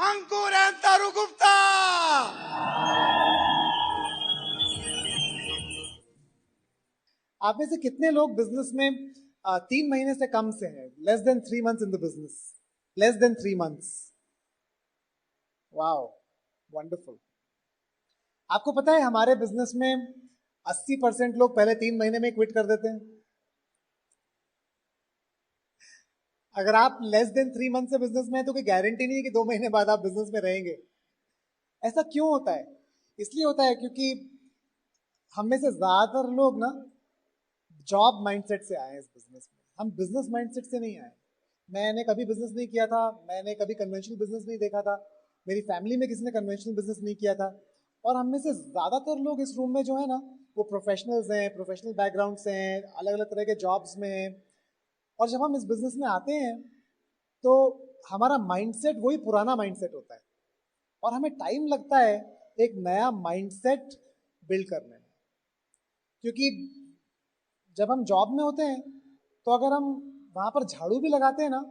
अंकुर and तारू गुप्ता। आप में से कितने लोग बिजनेस में 3 महीने से कम से हैं? Less than 3 months in the business, less than 3 months. Wow, wonderful. आपको पता है हमारे बिजनेस में 80% लोग पहले 3 महीने में क्विट कर देते हैं। अगर आप लेस देन 3 मंथ से बिजनेस में हैं तो कोई गारंटी नहीं है कि 2 महीने बाद आप बिजनेस में रहेंगे। ऐसा क्यों होता है? इसलिए होता है क्योंकि हम में से ज्यादातर लोग ना जॉब माइंडसेट से आए हैं इस बिजनेस में। हम बिजनेस माइंडसेट से नहीं आए। मैंने कभी बिजनेस नहीं किया था, मैंने कभी कन्वेंशनल बिजनेस नहीं देखा था, मेरी फैमिली में किसी ने कन्वेंशनल बिजनेस नहीं किया था। और हम में से ज्यादातर लोग इस रूम में जो है ना वो प्रोफेशनल्स हैं, प्रोफेशनल बैकग्राउंड से हैं, अलग अलग तरह के जॉब्स में हैं। और जब हम इस बिजनेस में आते हैं तो हमारा माइंडसेट वही पुराना माइंडसेट होता है और हमें टाइम लगता है एक नया माइंडसेट बिल्ड करने में। क्योंकि जब हम जॉब में होते हैं तो अगर हम वहां पर झाड़ू भी लगाते हैं ना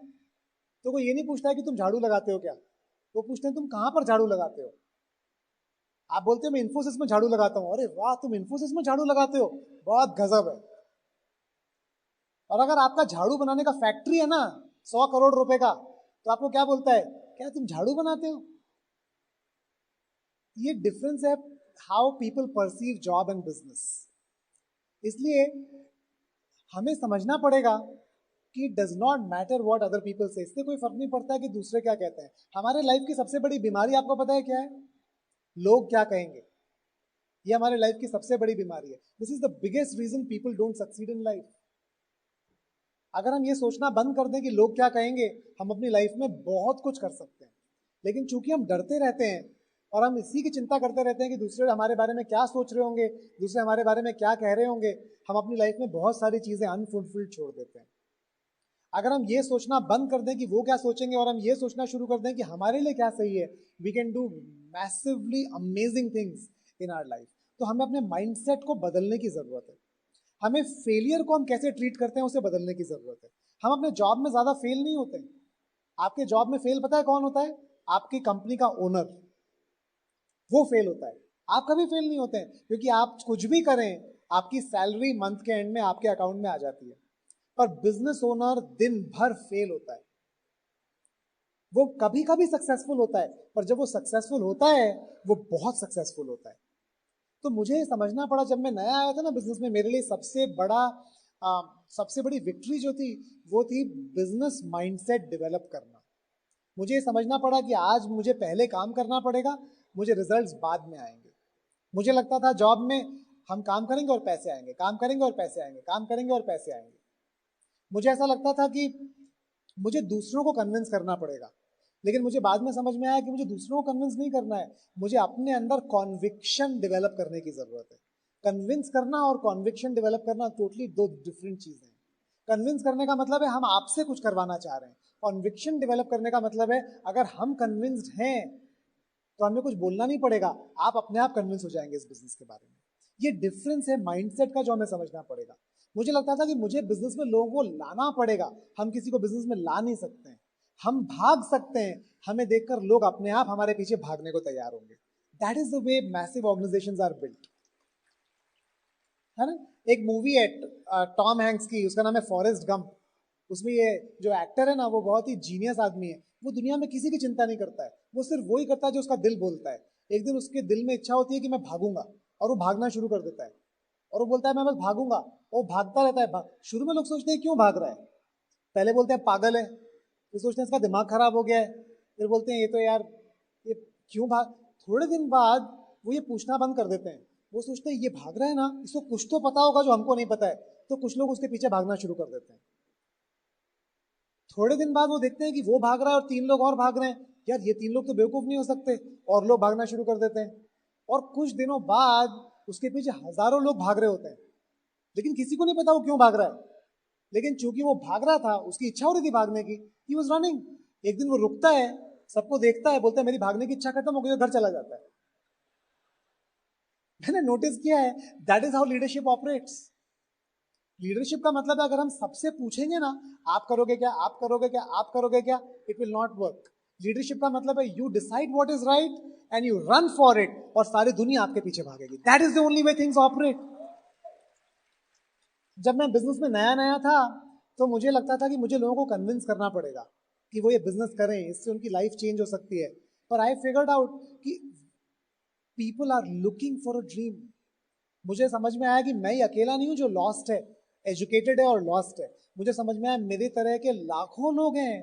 तो कोई ये नहीं पूछता है कि तुम झाड़ू लगाते हो क्या, वो पूछते हैं तुम कहाँ पर झाड़ू लगाते हो। आप बोलते हो मैं इन्फोसिस में झाड़ू लगाता हूँ, अरे वाह तुम इन्फोसिस में झाड़ू लगाते हो, बहुत गजब है। और अगर आपका झाड़ू बनाने का फैक्ट्री है ना 100 करोड़ रुपए का, तो आपको क्या बोलता है, क्या तुम झाड़ू बनाते हो। ये डिफरेंस है how people perceive job and business. इसलिए हमें समझना पड़ेगा कि does not matter what other people से। इससे कोई फर्क नहीं पड़ता है कि दूसरे क्या कहते हैं। हमारे लाइफ की सबसे बड़ी बीमारी आपको पता है क्या है? लोग क्या कहेंगे। ये हमारे लाइफ की सबसे बड़ी बीमारी है। This is the biggest reason people don't succeed in life. अगर हम ये सोचना बंद कर दें कि लोग क्या कहेंगे, हम अपनी लाइफ में बहुत कुछ कर सकते हैं। लेकिन चूंकि हम डरते रहते हैं और हम इसी की चिंता करते रहते हैं कि दूसरे हमारे बारे में क्या सोच रहे होंगे, दूसरे हमारे बारे में क्या कह रहे होंगे, हम अपनी लाइफ में बहुत सारी चीजें अनफुलफिल्ड छोड़ देते हैं। अगर हम ये सोचना बंद कर दें कि वो क्या सोचेंगे और हम ये सोचना शुरू कर दें कि हमारे लिए क्या सही है, we can do massively amazing things in our life. तो हमें अपने माइंडसेट को बदलने की जरूरत है। हमें फेलियर को हम कैसे ट्रीट करते हैं उसे बदलने की जरूरत है। हम अपने जॉब में ज्यादा फेल नहीं होते। आपके जॉब में फेल पता है कौन होता है? आपकी कंपनी का ओनर, वो फेल होता है। आप कभी फेल नहीं होते हैं क्योंकि आप कुछ भी करें आपकी सैलरी मंथ के एंड में आपके अकाउंट में आ जाती है। पर बिजनेस ओनर दिन भर फेल होता है। वो कभी कभी सक्सेसफुल होता है, पर जब वो सक्सेसफुल होता है वो बहुत सक्सेसफुल होता है। तो मुझे समझना पड़ा जब मैं नया आया था ना बिजनेस में, मेरे लिए सबसे बड़ी विक्ट्री जो थी वो थी बिजनेस माइंडसेट डेवलप करना। मुझे ये समझना पड़ा कि आज मुझे पहले काम करना पड़ेगा, मुझे रिजल्ट्स बाद में आएंगे। मुझे लगता था जॉब में हम काम करेंगे और पैसे आएंगे, काम करेंगे और पैसे आएंगे, काम करेंगे और पैसे आएंगे। मुझे ऐसा लगता था कि मुझे दूसरों को कन्विंस करना पड़ेगा। लेकिन मुझे बाद में समझ में आया कि मुझे दूसरों को कन्विंस नहीं करना है, मुझे अपने अंदर कॉन्विक्शन डेवलप करने की जरूरत है। कन्विंस करना और कॉन्विक्शन डेवलप करना टोटली दो डिफरेंट चीजें हैं। कन्विंस करने का मतलब है हम आपसे कुछ करवाना चाह रहे हैं। कॉन्विक्शन डेवलप करने का मतलब है अगर हम कन्विंस्ड हैं तो हमें कुछ बोलना नहीं पड़ेगा, आप अपने आप कन्विंस हो जाएंगे इस बिजनेस के बारे में। ये डिफरेंस है माइंडसेट का जो हमें समझना पड़ेगा। मुझे लगता था कि मुझे बिजनेस में लोगों को लाना पड़ेगा, हम किसी को बिजनेस में ला नहीं सकते हैं। हम भाग सकते हैं, हमें देखकर लोग अपने आप हमारे पीछे भागने को तैयार होंगे। That is the way massive organisations are built, है ना। एक मूवी है टॉम हैंक्स की, उसका नाम है फॉरेस्ट गंप। उसमें ये जो एक्टर है ना वो बहुत ही जीनियस आदमी है। वो दुनिया में किसी की चिंता नहीं करता है, वो सिर्फ वही करता है जो उसका दिल बोलता है। एक दिन उसके दिल में इच्छा होती है कि मैं भागूंगा, और वो भागना शुरू कर देता है। और वो बोलता है मैं बस भागूंगा, वो भागता रहता है। शुरू में लोग सोचते हैं क्यों भाग रहा है, पहले बोलते हैं पागल है, फिर सोचते हैं इसका दिमाग खराब हो गया है, फिर बोलते हैं ये तो यार ये क्यों भाग। थोड़े दिन बाद वो ये पूछना बंद कर देते हैं। वो सोचते हैं ये भाग रहा है ना, इसको कुछ तो पता होगा जो हमको नहीं पता है। तो कुछ लोग उसके पीछे भागना शुरू कर देते हैं। थोड़े दिन बाद वो देखते हैं कि वो भाग रहा है और 3 लोग और भाग रहे हैं, यार ये 3 लोग तो बेवकूफ नहीं हो सकते, और लोग भागना शुरू कर देते हैं। और कुछ दिनों बाद उसके पीछे हजारों लोग भाग रहे होते हैं, लेकिन किसी को नहीं पता वो क्यों भाग रहा है। लेकिन चूंकि वो भाग रहा था, उसकी इच्छा हो रही थी भागने की, ही वॉज रनिंग। एक दिन वो रुकता है, सबको देखता है, बोलता है मेरी भागने की इच्छा खत्म हो गई, घर चला जाता है। मैंने नोटिस किया है that is how leadership operates. Leadership का मतलब है अगर हम सबसे पूछेंगे ना आप करोगे क्या, आप करोगे क्या, आप करोगे क्या, it will not work. Leadership का मतलब है you decide what is right and you run for it, और सारी दुनिया आपके पीछे भागेगी. That is the only way things operate. जब मैं बिजनेस में नया नया था तो मुझे लगता था कि मुझे लोगों को कन्विंस करना पड़ेगा कि वो ये बिजनेस करें, इससे उनकी लाइफ चेंज हो सकती है. पर आई फिगर्ड आउट कि people are looking for a dream. मुझे समझ में आया कि मैं ही अकेला नहीं हूं जो लॉस्ट है, एजुकेटेड है और लॉस्ट है. मुझे समझ में आया मेरे तरह के लाखों लोग हैं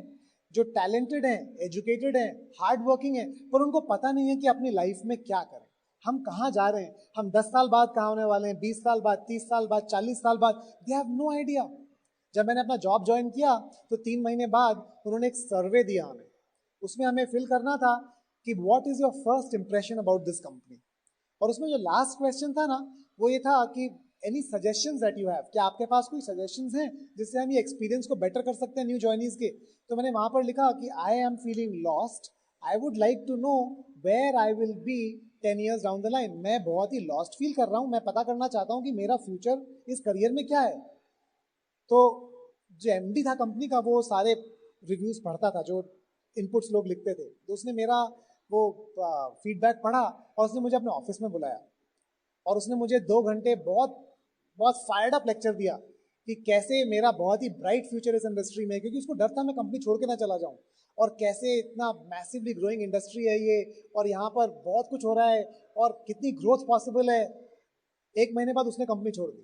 जो टैलेंटेड हैं, एजुकेटेड हैं, हार्ड वर्किंग हैं, पर उनको पता नहीं है कि अपनी लाइफ में क्या करें, हम कहाँ जा रहे हैं, हम 10 साल बाद कहाँ होने वाले हैं, 20 साल बाद, 30 साल बाद, 40 साल बाद. They have no idea. जब मैंने अपना जॉब ज्वाइन किया तो 3 महीने बाद उन्होंने एक सर्वे दिया हमें. उसमें हमें फिल करना था कि what is your first impression about this company. और उसमें जो लास्ट क्वेश्चन था ना, वो ये था कि any suggestions that you have, क्या आपके पास कोई सजेशंस हैं जिससे हम ये एक्सपीरियंस को बेटर कर सकते हैं न्यू जॉइनीज के. तो मैंने वहां पर लिखा कि I am feeling lost, I would like to know where I will be 10 years down the line. मैं बहुत ही लॉस्ट फील कर रहा हूँ, मैं पता करना चाहता हूँ कि मेरा फ्यूचर इस करियर में क्या है. तो जो एमडी था कंपनी का, वो सारे रिव्यूज पढ़ता था जो इनपुट्स लोग लिखते थे. तो उसने मेरा वो फीडबैक पढ़ा और उसने मुझे अपने ऑफिस में बुलाया और उसने मुझे 2 घंटे बहुत बहुत फायर्ड अप लेक्चर दिया कि कैसे मेरा बहुत ही ब्राइट फ्यूचर इस इंडस्ट्री में, क्योंकि उसको डर था मैं कंपनी छोड़ के ना चला जाऊं, और कैसे इतना मैसिवली ग्रोइंग इंडस्ट्री है ये, और यहाँ पर बहुत कुछ हो रहा है और कितनी ग्रोथ पॉसिबल है. 1 महीने बाद उसने कंपनी छोड़ दी.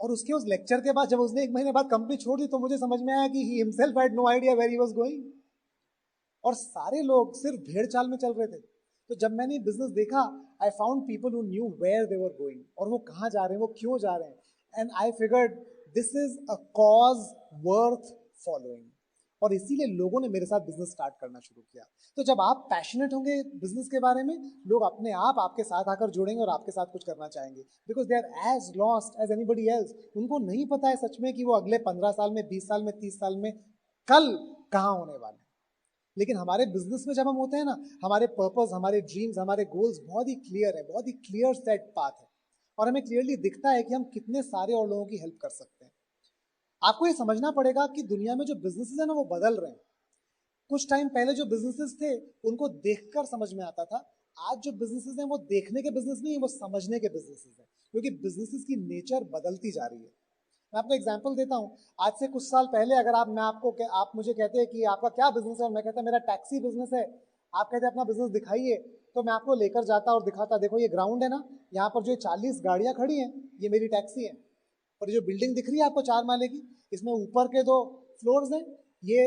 और उसके उस लेक्चर के बाद जब उसने 1 महीने बाद कंपनी छोड़ दी तो मुझे समझ में आया कि he himself had no idea where he was going. और सारे लोग सिर्फ भेड़ चाल में चल रहे थे. तो जब मैंने बिजनेस देखा, I found people who knew where they were going, और वो कहाँ जा रहे हैं, वो क्यों जा रहे हैं. And I figured this is a cause worth following. और इसीलिए लोगों ने मेरे साथ बिजनेस स्टार्ट करना शुरू किया. तो जब आप पैशनेट होंगे बिजनेस के बारे में, लोग अपने आप आपके साथ आकर जुड़ेंगे और आपके साथ कुछ करना चाहेंगे, because they are as lost as anybody else. उनको नहीं पता है सच में कि वो अगले 15 साल में, 20 साल में, 30 साल में कल कहाँ होने वाले हैं. लेकिन हमारे बिजनेस में जब हम होते हैं ना, हमारे पर्पस, हमारे ड्रीम्स, हमारे गोल्स बहुत ही क्लियर है, बहुत ही क्लियर सेट पाथ है, और हमें क्लियरली दिखता है कि हम कितने सारे और लोगों की हेल्प कर सकते हैं. आपको ये समझना पड़ेगा कि दुनिया में जो बिजनेसेस है ना, वो बदल रहे हैं. कुछ टाइम पहले जो बिजनेसेस थे उनको देखकर समझ में आता था. आज जो बिजनेसेस हैं वो देखने के बिजनेस नहीं है, वो समझने के बिजनेसेस हैं, क्योंकि बिजनेसेस की नेचर बदलती जा रही है. मैं आपको एग्जांपल देता हूँ. आज से कुछ साल पहले अगर आप मुझे कहते हैं कि आपका क्या बिजनेस है, और मैं कहता मेरा टैक्सी बिजनेस है, आप कहते अपना बिजनेस दिखाइए, तो मैं आपको लेकर जाता और दिखाता, देखो ये ग्राउंड है ना, यहाँ पर जो 40 गाड़ियां खड़ी हैं, ये मेरी टैक्सी है. और जो बिल्डिंग दिख रही है आपको 4 माले की, इसमें ऊपर के 2 फ्लोर्स हैं, ये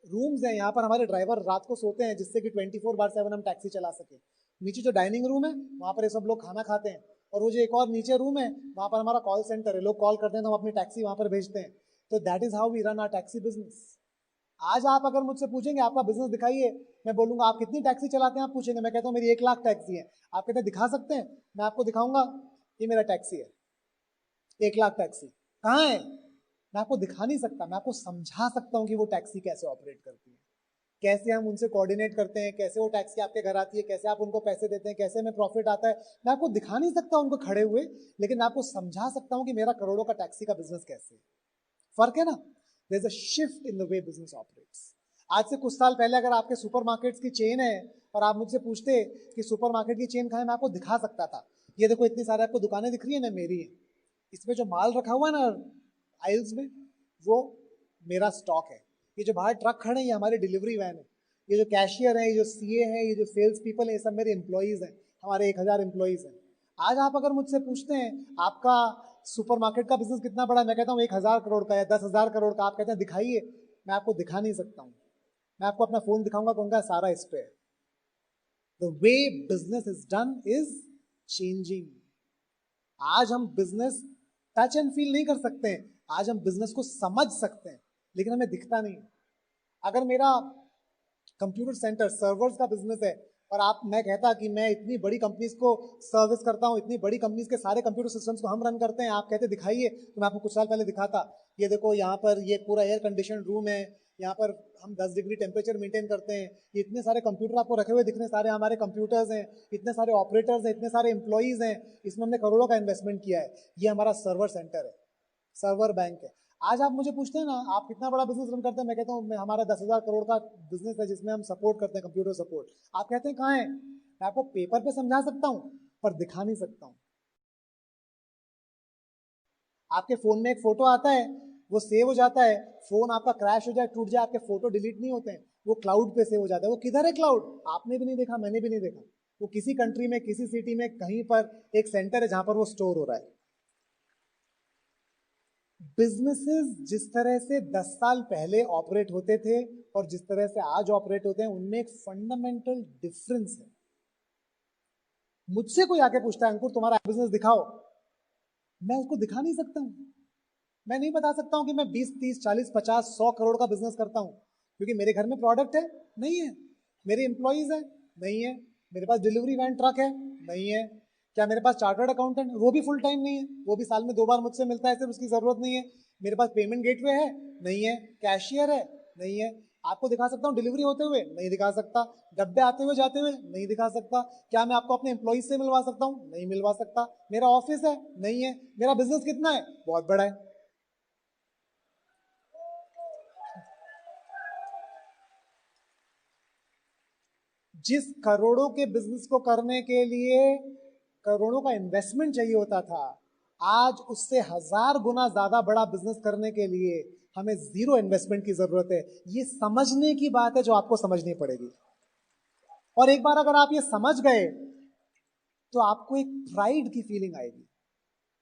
रूम्स हैं, यहाँ पर हमारे ड्राइवर रात को सोते हैं जिससे कि 24/7 हम टैक्सी चला सके. नीचे जो डाइनिंग रूम है वहाँ पर ये सब लोग खाना खाते हैं, और वो जो एक और नीचे रूम है वहाँ पर हमारा कॉल सेंटर है, लोग कॉल करते हैं तो हम अपनी टैक्सी वहाँ पर भेजते हैं. तो that is how we run our taxi business. आज आप अगर मुझसे पूछेंगे आपका बिजनेस दिखाइए, मैं बोलूंगा आप कितनी टैक्सी चलाते हैं, आप पूछेंगे, मैं कहता हूँ मेरी 1 लाख टैक्सी है. आप कहते हैं दिखा सकते हैं, मैं आपको दिखाऊंगा, ये मेरा टैक्सी है, 1 लाख टैक्सी कहाँ है. मैं आपको दिखा नहीं सकता, मैं आपको समझा सकता हूँ कि वो टैक्सी कैसे ऑपरेट करती है, कैसे हम उनसे कोऑर्डिनेट करते हैं, कैसे वो टैक्सी आपके घर आती है, कैसे आप उनको पैसे देते हैं, कैसे हमें प्रॉफिट आता है. मैं आपको दिखा नहीं सकता उनको खड़े हुए, लेकिन मैं आपको समझा सकता हूँ कि मेरा करोड़ों का टैक्सी का बिजनेस कैसे है. फर्क है ना. There is a shift in the way business operates. आज से कुछ साल पहले अगर आपके सुपरमार्केट्स की चेन है और आप मुझसे पूछते कि सुपरमार्केट की चेन कहाँ है, मैं आपको दिखा सकता था, ये देखो इतनी सारी आपको दुकानें दिख रही है ना, मेरी है. इसमें जो माल रखा हुआ है ना आइल्स में, वो मेरा स्टॉक है. ये जो बाहर ट्रक खड़े हैं ये हमारे डिलीवरी वैन है. ये जो कैशियर है, ये जो सीए है, ये जो सेल्स पीपल है, ये सब मेरे एम्प्लॉइज हैं, हमारे 1000 एम्प्लॉइज हैं. आज आप अगर मुझसे पूछते हैं आपका सुपरमार्केट का बिजनेस कितना बड़ा, मैं कहता हूँ 1000 करोड़ का या 10,000 करोड़ का. आप कहते हैं दिखाइए, मैं आपको दिखा नहीं सकता हूँ. मैं आपको अपना फोन दिखाऊंगा, कहूंगा सारा इस पे है. The way business is done is changing. आज हम बिजनेस टच एंड फील नहीं कर सकते हैं, आज हम बिजनेस को समझ सकते हैं, लेकिन हमें दिखता नहीं. अगर मेरा कंप्यूटर सेंटर सर्वर्स का बिजनेस है और मैं कहता कि मैं इतनी बड़ी कंपनीज को सर्विस करता हूँ, इतनी बड़ी कंपनीज के सारे कंप्यूटर सिस्टम्स को हम रन करते हैं, आप कहते दिखाइए, तो मैं आपको कुछ साल पहले दिखाता, ये देखो यहाँ पर ये पूरा एयर कंडीशन रूम है, यहाँ पर हम 10 डिग्री टेम्परेचर मेंटेन करते हैं, ये इतने सारे कंप्यूटर आपको रखे हुए दिखने, सारे हमारे कंप्यूटर्स हैं, इतने सारे ऑपरेटर्स हैं, इतने सारे एम्प्लॉइज हैं, इसमें हमने करोड़ों का इन्वेस्टमेंट किया है, ये हमारा सर्वर सेंटर है, सर्वर बैंक है. आज आप मुझे पूछते हैं ना आप कितना बड़ा बिजनेस रन करते हैं, मैं कहता हूँ मैं हमारा 10,000 करोड़ का बिजनेस है जिसमें हम सपोर्ट करते हैं, कंप्यूटर सपोर्ट। आप कहते हैं कहाँ है? मैं आपको पेपर पे समझा सकता हूँ पर दिखा नहीं सकता हूँ। आपके फोन में एक फोटो आता है, वो सेव हो जाता है, फोन आपका क्रैश हो जाए, टूट जाए, आपके फोटो डिलीट नहीं होते हैं, वो क्लाउड पे सेव हो जाता है। वो किधर है क्लाउड? आपने भी नहीं देखा, मैंने भी नहीं देखा। वो किसी कंट्री में, किसी सिटी में, कहीं पर एक सेंटर है जहां पर वो स्टोर हो रहा है। बिजनेसेस जिस तरह से 10 साल पहले ऑपरेट होते थे और जिस तरह से आज ऑपरेट होते हैं, उनमें एक फंडामेंटल डिफरेंस है। मुझसे कोई आके पूछता है अंकुर तुम्हारा बिजनेस दिखाओ, मैं उसको दिखा नहीं सकता हूं। मैं नहीं बता सकता हूं कि मैं 20, 30, 40, 50, 100 करोड़ का बिजनेस करता हूं, क्योंकि मेरे घर में प्रोडक्ट है नहीं है, मेरे एम्प्लॉइज है नहीं है, मेरे पास डिलीवरी वैन ट्रक है नहीं है, क्या मेरे पास चार्टर्ड अकाउंटेंट, वो भी फुल टाइम नहीं है, वो भी साल में 2 बार मुझसे मिलता है, सिर्फ उसकी जरूरत नहीं है, मेरे पास पेमेंट गेटवे है नहीं है, कैशियर है नहीं है। आपको दिखा सकता हूँ डिलीवरी होते हुए, नहीं दिखा सकता। डब्बे आते हुए जाते हुए, नहीं दिखा सकता। क्या मैं आपको अपने एम्प्लॉइज से मिलवा सकता हूँ? नहीं मिलवा सकता। मेरा ऑफिस है नहीं है। मेरा बिजनेस कितना है? बहुत बड़ा है। जिस करोड़ों के बिजनेस को करने के लिए करोड़ों का इन्वेस्टमेंट चाहिए होता था, आज उससे 1000 गुना ज्यादा बड़ा बिजनेस करने के लिए हमें जीरो इन्वेस्टमेंट की जरूरत है। ये समझने की बात है जो आपको समझनी पड़ेगी। और एक बार अगर आप ये समझ गए तो आपको एक प्राइड की फीलिंग आएगी,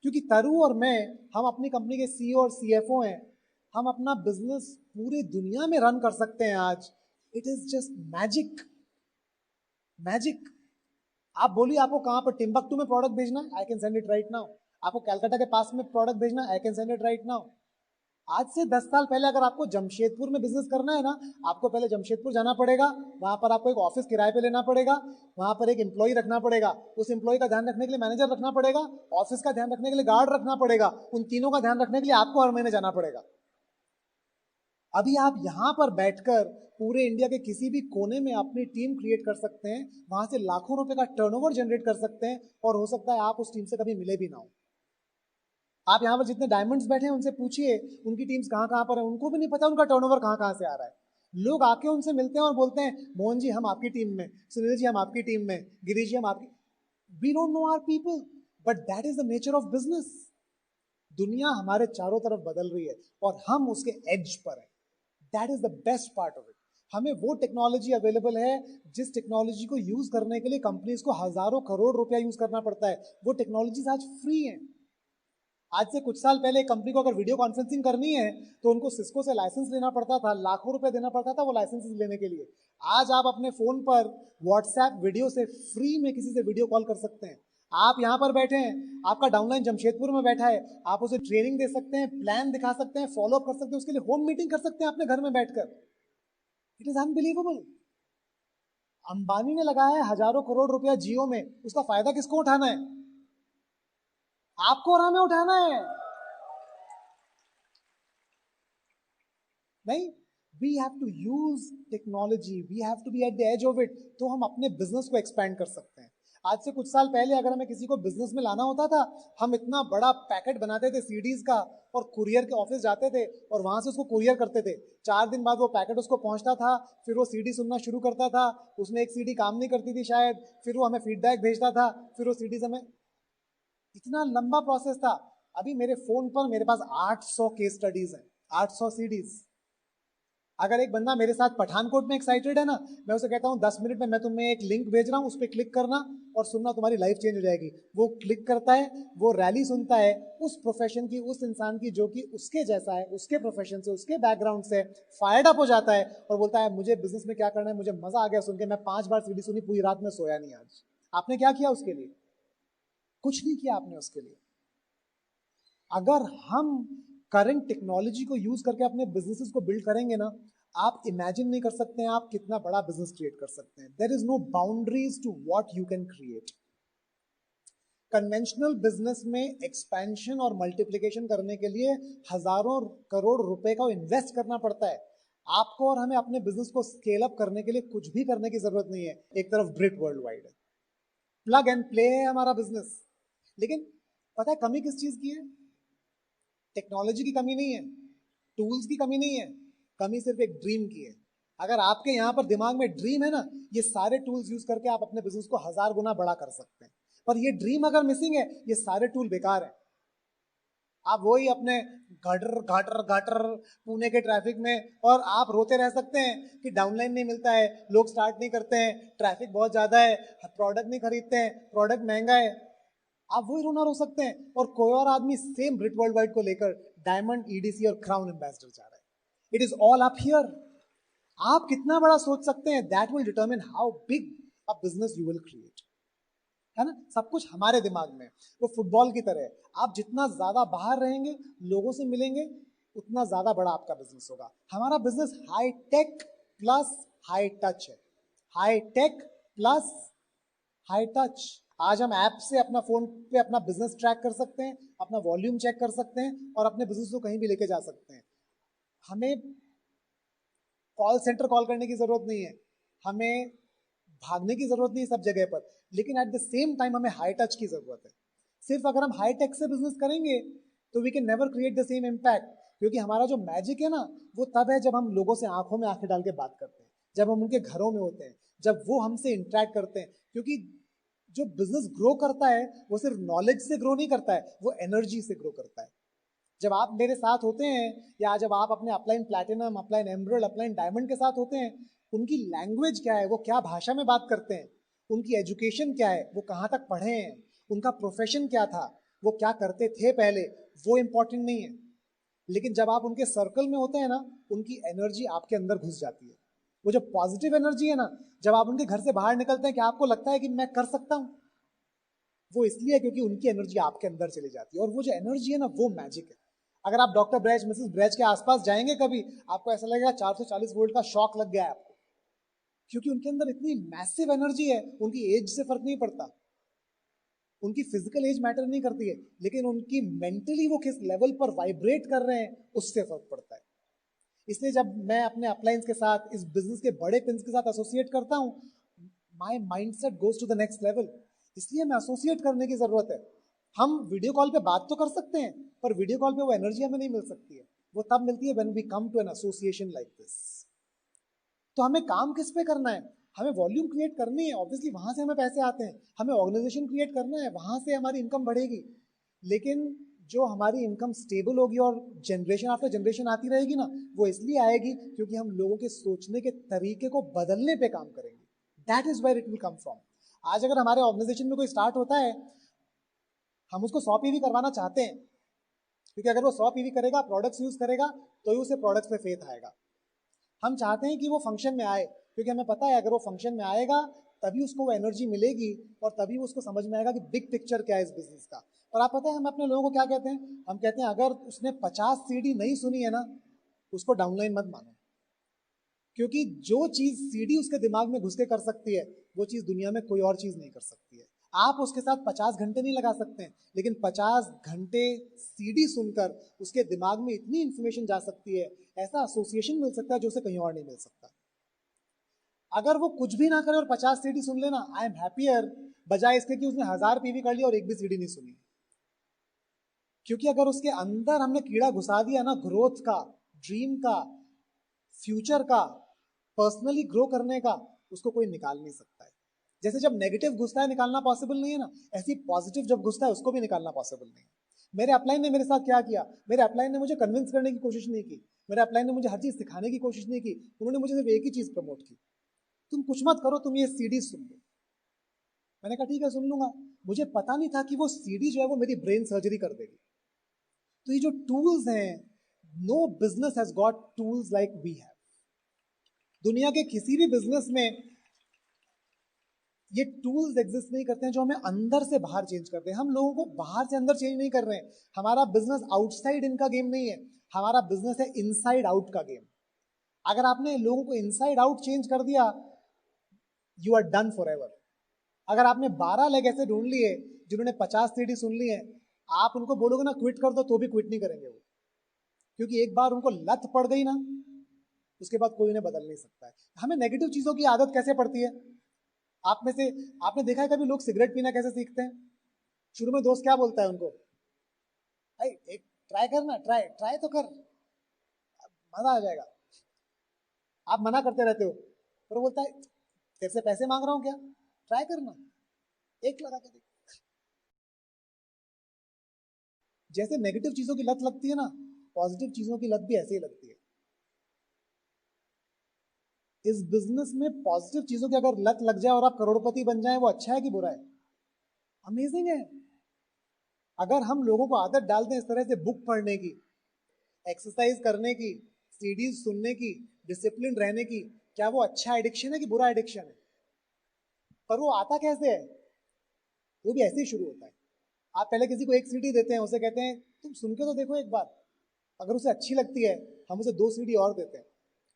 क्योंकि तरु और मैं, हम अपनी कंपनी के सीईओ और सीएफओ हैं। हम अपना बिजनेस पूरी दुनिया में रन कर सकते हैं आज। It is just magic. Magic. आप बोलिए आपको कहां पर टिम्बकटू में प्रोडक्ट भेजना है, I can send it right now. आपको कलकत्ता के पास में प्रोडक्ट भेजना है, I can send it right now. आज से 10 साल पहले अगर आपको जमशेदपुर में बिजनेस करना है ना, आपको पहले जमशेदपुर जाना पड़ेगा, वहां पर आपको एक ऑफिस किराए पे लेना पड़ेगा, वहां पर एक एम्प्लॉय रखना पड़ेगा, उस एम्प्लॉय का ध्यान रखने के लिए मैनेजर रखना पड़ेगा, ऑफिस का ध्यान रखने के लिए गार्ड रखना पड़ेगा, उन तीनों का ध्यान रखने के लिए आपको हर महीने जाना पड़ेगा। अभी आप यहां पर बैठकर पूरे इंडिया के किसी भी कोने में अपनी टीम क्रिएट कर सकते हैं, वहां से लाखों रुपए का टर्नओवर जनरेट कर सकते हैं, और हो सकता है आप उस टीम से कभी मिले भी ना हो। आप यहाँ पर जितने डायमंड्स बैठे हैं उनसे पूछिए उनकी टीम्स कहाँ कहाँ पर है, उनको भी नहीं पता उनका टर्नओवर कहाँ कहाँ से आ रहा है। लोग आके उनसे मिलते हैं और बोलते हैं मोहन जी हम आपकी टीम में, सुनील जी हम आपकी टीम में, गिरीश जी हम आपकी। We don't know our people, but that is the nature of business. दुनिया हमारे चारों तरफ बदल रही है और हम उसके एज पर है। That is the best part of it. हमें वो टेक्नोलॉजी अवेलेबल है जिस टेक्नोलॉजी को यूज करने के लिए कंपनीज को हजारों करोड़ रुपया यूज करना पड़ता है, वो टेक्नोलॉजीज आज फ्री है। आज से कुछ साल पहले कंपनी को अगर वीडियो कॉन्फ्रेंसिंग करनी है तो उनको सिस्को से लाइसेंस लेना पड़ता था, लाखों रुपए देना पड़ता था वो लाइसेंस लेने के लिए। आज आप अपने फोन पर व्हाट्सएप वीडियो से फ्री में किसी से वीडियो कॉल कर सकते हैं। आप यहाँ पर बैठे हैं, आपका डाउनलाइन जमशेदपुर में बैठा है, आप उसे ट्रेनिंग दे सकते हैं, प्लान दिखा सकते हैं, फॉलो अप कर सकते हैं, उसके लिए होम मीटिंग कर सकते हैं अपने घर में बैठकर। It is unbelievable. अंबानी ने लगाया है हजारों करोड़ रुपया जियो में, उसका फायदा किसको उठाना है? आपको और हमें उठाना है। नहीं, we have to use technology, we have to be at the edge of it, तो हम अपने बिजनेस को एक्सपैंड कर सकते हैं। आज से कुछ साल पहले अगर हमें किसी को बिजनेस में लाना होता था, हम इतना बड़ा पैकेट बनाते थे सीडीज का और कुरियर के ऑफिस जाते थे और वहां से उसको कुरियर करते थे। 4 दिन बाद वो पैकेट उसको पहुंचता था, फिर वो सीडी सुनना शुरू करता था, उसमें एक सीडी काम नहीं करती थी शायद, फिर वो हमें फीडबैक भेजता था, फिर वो सीडीज हमें, इतना लंबा प्रोसेस था। अभी मेरे फोन पर मेरे पास 800 केस स्टडीज हैं, 800 सीडीज। अगर एक बंदा मेरे साथ पठानकोट में एक्साइटेड है ना, मैं उसे कहता हूँ 10 मिनट में मैं तुम्हें एक लिंक भेज रहा हूँ, उस पर क्लिक करना और सुनना, तुम्हारी लाइफ चेंज हो जाएगी। वो क्लिक करता है, वो रैली सुनता है उस प्रोफेशन की, उस इंसान की जो कि उसके जैसा है, उसके प्रोफेशन से, उसके बैकग्राउंड से, फायर्ड अप हो जाता है और बोलता है मुझे बिजनेस में क्या करना है, मुझे मजा आ गया सुन के, मैं 5 बार सीडी सुनी, पूरी रात में सोया नहीं आज। आपने क्या किया उसके लिए? कुछ नहीं किया आपने उसके लिए। अगर हम करंट टेक्नोलॉजी को यूज करके अपने बिजनेसेस को बिल्ड करेंगे ना, आप इमेजिन नहीं कर सकते हैं आप कितना बड़ा बिजनेस क्रिएट कर सकते हैं। There is no boundaries to what you can create. Conventional business में एक्सपेंशन और मल्टीप्लिकेशन करने के लिए हजारों करोड़ रुपए का इन्वेस्ट करना पड़ता है। आपको और हमें अपने बिजनेस को स्केल अप करने के लिए कुछ भी करने की जरूरत नहीं है। एक तरफ ब्रिट वर्ल्ड वाइड है, प्लग एंड प्ले है हमारा बिजनेस। लेकिन पता है कमी किस चीज की है? टेक्नोलॉजी की कमी नहीं है, टूल्स की कमी नहीं है, कमी सिर्फ एक ड्रीम की है। अगर आपके यहाँ पर दिमाग में ड्रीम है ना, ये सारे टूल्स यूज करके आप अपने बिजनेस को 1000 गुना बड़ा कर सकते हैं। पर ये ड्रीम अगर मिसिंग है, ये सारे टूल बेकार है। आप वही अपने घाटर घाटर घाटर पुणे के ट्रैफिक में, और आप रोते रह सकते हैं कि डाउनलाइन नहीं मिलता है, लोग स्टार्ट नहीं करते हैं, ट्रैफिक बहुत ज्यादा है, प्रोडक्ट नहीं खरीदते हैं, प्रोडक्ट महंगा है। आप वही रोना रो सकते हैं, और कोई और आदमी सेम ब्रिट वर्ल्ड वाइड को लेकर डायमंड, ईडीसी और क्राउन एम्बेसडर जा रहा है। It is all up here. आप कितना बड़ा सोच सकते हैं, that will determine how big a business you will create, है ना। सब कुछ हमारे दिमाग में। वो फुटबॉल की तरह है, आप जितना ज्यादा बाहर रहेंगे, लोगों से मिलेंगे, उतना ज्यादा बड़ा आपका बिजनेस होगा। हमारा business high tech plus high touch है। High tech plus high touch. आज हम ऐप से अपना फोन पे अपना बिजनेस ट्रैक कर सकते हैं, अपना वॉल्यूम चेक कर सकते हैं, और अपने बिजनेस को कहीं भी लेके जा सकते हैं। हमें कॉल सेंटर कॉल करने की जरूरत नहीं है, हमें भागने की जरूरत नहीं है सब जगह पर, लेकिन एट द सेम टाइम हमें हाई टच की जरूरत है। सिर्फ अगर हम हाई टेक से बिजनेस करेंगे तो we can never create the same impact, क्योंकि हमारा जो मैजिक है ना, वो तब है जब हम लोगों से आंखों में आंखें डाल के बात करते हैं, जब हम उनके घरों में होते हैं, जब वो हमसे इंटरेक्ट करते हैं। क्योंकि जो बिजनेस ग्रो करता है वो सिर्फ नॉलेज से ग्रो नहीं करता है, वो एनर्जी से ग्रो करता है। जब आप मेरे साथ होते हैं, या जब आप अपने upline platinum, upline emerald, upline diamond के साथ होते हैं, उनकी लैंग्वेज क्या है, वो क्या भाषा में बात करते हैं, उनकी एजुकेशन क्या है, वो कहाँ तक पढ़े हैं, उनका प्रोफेशन क्या था, वो क्या करते थे पहले, वो इंपॉर्टेंट नहीं है। लेकिन जब आप उनके सर्कल में होते हैं ना, उनकी एनर्जी आपके अंदर घुस जाती है। वो जो पॉजिटिव एनर्जी है ना, जब आप उनके घर से बाहर निकलते हैं, क्या आपको लगता है कि मैं कर सकता हूँ? वो इसलिए है क्योंकि उनकी एनर्जी आपके अंदर चली जाती है, और वो जो एनर्जी है ना, वो मैजिक है। अगर आप डॉक्टर ब्रैज, मिसेस ब्रैज के आसपास जाएंगे कभी, आपको ऐसा लगेगा 440 वोल्ट का शॉक लग गया है आपको, क्योंकि उनके अंदर इतनी मैसिव एनर्जी है। उनकी एज से फर्क नहीं पड़ता, उनकी फिजिकल एज मैटर नहीं करती है, लेकिन उनकी मेंटली वो किस लेवल पर वाइब्रेट कर रहे हैं, उससे फर्क पड़ता है। इसलिए जब मैं अपने अपलाइंस के साथ, इस बिजनेस के बड़े पिंस के साथ एसोसिएट करता हूं, my mindset goes to the next level. इसलिए मैं एसोसिएट करने की जरूरत है। हम वीडियो कॉल पे बात तो कर सकते हैं, पर वीडियो कॉल पे वो एनर्जी हमें नहीं मिल सकती है। वो तब मिलती है when we come to an association like this. तो हमें काम किस पे करना है? हमें वॉल्यूम क्रिएट करनी है, ऑब्वियसली वहां से हमें पैसे आते हैं। हमें ऑर्गेनाइजेशन क्रिएट करना है, वहां से हमारी इनकम बढ़ेगी। लेकिन जो हमारी इनकम स्टेबल होगी और जनरेशन आफ्टर जनरेशन आती रहेगी ना, वो इसलिए आएगी क्योंकि हम लोगों के सोचने के तरीके को बदलने पे काम करेंगे। That is where it will come from. आज अगर हमारे ऑर्गेनाइजेशन में कोई स्टार्ट होता है, हम उसको 100 पीवी करवाना चाहते हैं, क्योंकि अगर वो 100 पीवी करेगा, प्रोडक्ट्स यूज करेगा, तो ही उसे प्रोडक्ट्स पे फेथ आएगा। हम चाहते हैं कि वो फंक्शन में आए, क्योंकि हमें पता है अगर वो फंक्शन में आएगा तभी उसको वो एनर्जी मिलेगी, और तभी उसको समझ में आएगा कि बिग पिक्चर क्या है इस बिजनेस का। और आप पता है हम अपने लोगों को क्या कहते हैं? हम कहते हैं अगर उसने 50 सीडी नहीं सुनी है ना, उसको डाउनलाइन मत मानो, क्योंकि जो चीज सीडी उसके दिमाग में घुस के कर सकती है, वो चीज दुनिया में कोई और चीज नहीं कर सकती है। आप उसके साथ 50 घंटे नहीं लगा सकते हैं, लेकिन 50 घंटे सीडी सुनकर उसके दिमाग में इतनी इंफॉर्मेशन जा सकती है, ऐसा एसोसिएशन मिल सकता है जो उसे कहीं और नहीं मिल सकता। अगर वो कुछ भी ना करे और 50 सीडी सुन लेना, आई एम हैप्पियर, बजाय इसके कि उसने 1000 पीवी कर लिया और एक भी सीडी नहीं सुनी। क्योंकि अगर उसके अंदर हमने कीड़ा घुसा दिया ना, ग्रोथ का, ड्रीम का, फ्यूचर का, पर्सनली ग्रो करने का, उसको कोई निकाल नहीं सकता है। जैसे जब नेगेटिव घुसता है निकालना पॉसिबल नहीं है ना, ऐसी पॉजिटिव जब घुसता है उसको भी निकालना पॉसिबल नहीं है। मेरे अपलाइन ने मेरे साथ क्या किया? मेरे अपलाइन ने मुझे कन्विंस करने की कोशिश नहीं की, मेरे अपलाइन ने मुझे हर चीज सिखाने की कोशिश नहीं की, उन्होंने मुझे सिर्फ एक ही चीज प्रमोट की, तुम कुछ मत करो, तुम ये सीडी सुन लो। मैंने कहा ठीक है सुन लूंगा। मुझे पता नहीं था कि वो सीडी जो है वो मेरी ब्रेन सर्जरी कर देगी। तो ये जो टूल्स हैं, no business has got tools like we have. दुनिया के किसी भी बिजनेस में ये टूल्स एग्जिस्ट नहीं करते हैं जो हमें अंदर से बाहर चेंज करते हैं। हम लोगों को बाहर से अंदर चेंज नहीं कर रहे हैं। हमारा बिजनेस आउटसाइड इन का गेम नहीं है, हमारा बिजनेस है इनसाइड आउट का गेम। अगर आपने लोगों को इनसाइड आउट चेंज कर दिया, you are done forever. अगर आपने 12 लेग ऐसे ढूंढ लिए जिन्होंने 50 सीडी सुन ली है, आप उनको बोलोगे ना क्विट कर दो तो भी क्विट नहीं करेंगे वो, क्योंकि एक बार उनको लत पड़ गई ना, उसके बाद कोई उन्हें बदल नहीं सकता है। हमें नेगेटिव चीजों की आदत कैसे पड़ती है? आप में से आपने देखा है कभी लोग सिगरेट पीना कैसे सीखते हैं? शुरू में दोस्त क्या बोलता है उनको? भाई एक ट्राई करना, ट्राई ट्राई तो कर, मजा आ जाएगा। आप मना करते रहते हो, पर वो बोलता है तेरे से पैसे मांग रहा हूं क्या, ट्राई करना, एक लगा के देख। जैसे नेगेटिव चीजों की लत लगती है ना, पॉजिटिव चीजों की लत भी ऐसे ही लगती है। इस बिजनेस में पॉजिटिव चीजों की अगर लत लग जाए और आप करोड़पति बन जाए, वो अच्छा है कि बुरा है? अमेजिंग है। अगर हम लोगों को आदत डाल दें इस तरह से बुक पढ़ने की, एक्सरसाइज करने की, सीडीज सुनने की, डिसिप्लिन रहने की, क्या वो अच्छा एडिक्शन है कि बुरा एडिक्शन है? पर वो आता कैसे है? वो भी ऐसे ही शुरू होता है। आप पहले किसी को एक सीडी देते हैं, उसे कहते हैं तुम सुन के तो देखो एक बार, अगर उसे अच्छी लगती है हम उसे 2 सीडी और देते हैं,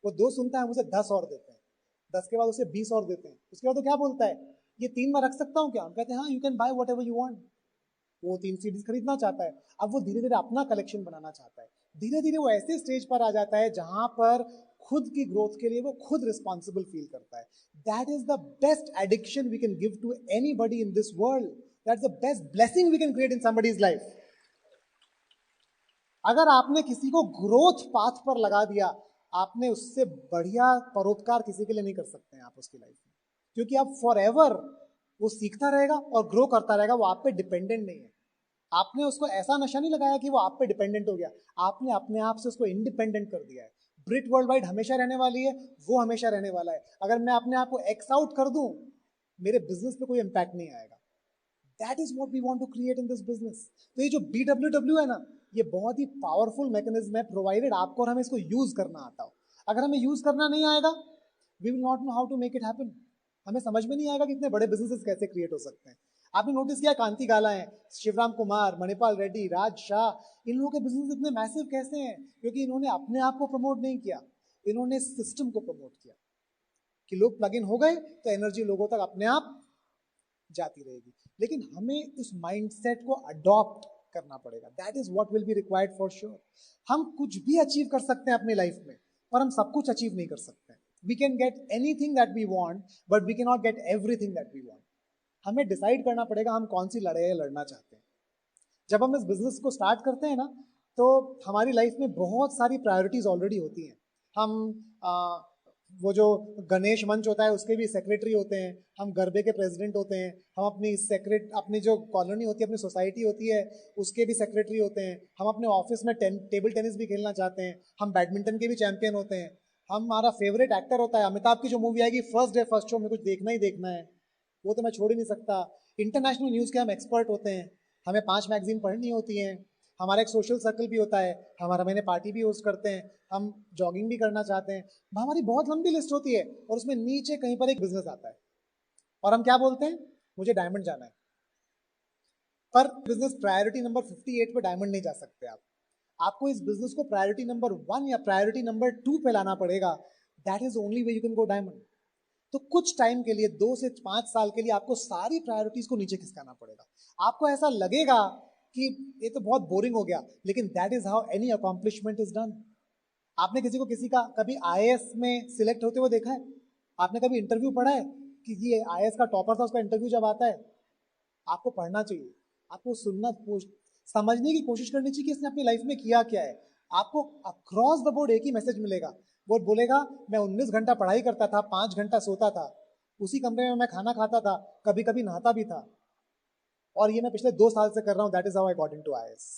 वो 2 सुनता है, हम उसे 10 और देते हैं, 10 के बाद उसे 20 और देते हैं, उसके बाद वो क्या बोलता है, ये 3 बार रख सकता हूँ क्या? हम कहते हैं हाँ, you can buy what ever you want. वो 3 सीडीज खरीदना चाहता है। अब वो धीरे धीरे अपना कलेक्शन बनाना चाहता है। धीरे धीरे वो ऐसे स्टेज पर आ जाता है जहां पर खुद की ग्रोथ के लिए वो खुद रिस्पॉन्सिबल फील करता है। That is the best addiction we can give to anybody in this world. That's the best blessing we can create in somebody's life. अगर आपने किसी को ग्रोथ पाथ पर लगा दिया, आपने उससे बढ़िया परोपकार किसी के लिए नहीं कर सकते हैं आप उसकी लाइफ में, क्योंकि आप फॉर एवर वो सीखता रहेगा और ग्रो करता रहेगा, वो आप पे डिपेंडेंट नहीं है। आपने उसको ऐसा नशा नहीं लगाया कि वो आप पे डिपेंडेंट हो गया, आपने अपने आप से उसको इंडिपेंडेंट कर दिया है। ब्रिट वर्ल्ड वाइड हमेशा रहने वाली है, वो हमेशा रहने वाला है। अगर मैं अपने आप को एक्स आउट कर दूं, मेरे बिजनेस पे कोई इंपैक्ट नहीं आएगा। That is what we want to create in this business. तो ये जो BWW है ना, ये बहुत ही पावरफुल मैकेनिज्म है, प्रोवाइडेड आपको और हमें इसको यूज करना आता हो। अगर हमें यूज करना नहीं आएगा, we will not know how to make it happen. हमें समझ में नहीं आएगा कि इतने बड़े बिजनेसेस कैसे क्रिएट हो सकते हैं। आपने नोटिस किया कांति गाला है, शिवराम कुमार, मणिपाल रेड्डी, राज शाह, इन लोगों के बिजनेस इतने मैसिव कैसे हैं? क्योंकि इन्होंने अपने आप को प्रमोट नहीं किया, इन्होंने सिस्टम को प्रमोट किया कि लोग प्लग इन हो गए तो एनर्जी लोगों तक अपने आप जाती रहेगी। लेकिन हमें उस माइंडसेट को अडॉप्ट करना पड़ेगा। That is what will be required for sure. हम कुछ भी अचीव कर सकते हैं अपनी लाइफ में, पर हम सब कुछ अचीव नहीं कर सकते। We can get anything that we want, but we can not get everything that we want. हमें डिसाइड करना पड़ेगा हम कौन सी लड़ाई लड़ना चाहते हैं। जब हम इस बिजनेस को स्टार्ट करते हैं ना, तो हमारी लाइफ में बहुत सारी प्रायोरिटीज ऑलरेडी होती हैं। हम वो जो गणेश मंच होता है उसके भी सेक्रेटरी होते हैं, हम गरबे के प्रेसिडेंट होते हैं, हम अपनी जो कॉलोनी होती है, अपनी सोसाइटी होती है, उसके भी सेक्रेटरी होते हैं, हम अपने ऑफिस में टेबल टेनिस भी खेलना चाहते हैं, हम बैडमिंटन के भी चैंपियन होते हैं, हमारा फेवरेट एक्टर होता है अमिताभ की जो मूवी आएगी फर्स्ट डे फर्स्ट शो में कुछ देखना ही देखना है, वो तो मैं छोड़ ही नहीं सकता। इंटरनेशनल न्यूज़ के हम एक्सपर्ट होते हैं, हमें 5 मैगजीन पढ़नी होती हैं, हमारा एक सोशल सर्कल भी होता है, हमारा मैंने पार्टी भी होस्ट करते हैं, हम जॉगिंग भी करना चाहते हैं। हमारी बहुत लंबी लिस्ट होती है और उसमें नीचे कहीं पर एक बिजनेस आता है और हम क्या बोलते हैं, मुझे डायमंड जाना है। पर बिजनेस प्रायोरिटी नंबर 58 पे डायमंड नहीं जा सकते आप। आपको इस बिजनेस को प्रायोरिटी नंबर 1 या प्रायोरिटी नंबर 2 पे लाना पड़ेगा। That is only way you can go diamond. तो कुछ टाइम के लिए, 2 से 5 साल के लिए आपको सारी प्रायोरिटीज को नीचे खिसकाना पड़ेगा। आपको ऐसा लगेगा कि ये तो बहुत बोरिंग हो गया, लेकिन that is how any accomplishment is done. आपने किसी का कभी आईएएस में सिलेक्ट होते हुए देखा है? आपने कभी इंटरव्यू पढ़ा है कि ये आईएएस का टॉपर था, उसका इंटरव्यू जब आता है? आपको पढ़ना चाहिए, आपको सुनना, समझने की कोशिश करनी चाहिए कि इसने अपनी लाइफ में किया क्या है। आपको अक्रॉस द बोर्ड एक ही मैसेज मिलेगा, वो बोलेगा मैं 19 घंटा पढ़ाई करता था, 5 घंटा सोता था, उसी कमरे में मैं खाना खाता था, कभी कभी नहाता भी था, और ये मैं पिछले 2 साल से कर रहा हूं। That is how I got into IAS.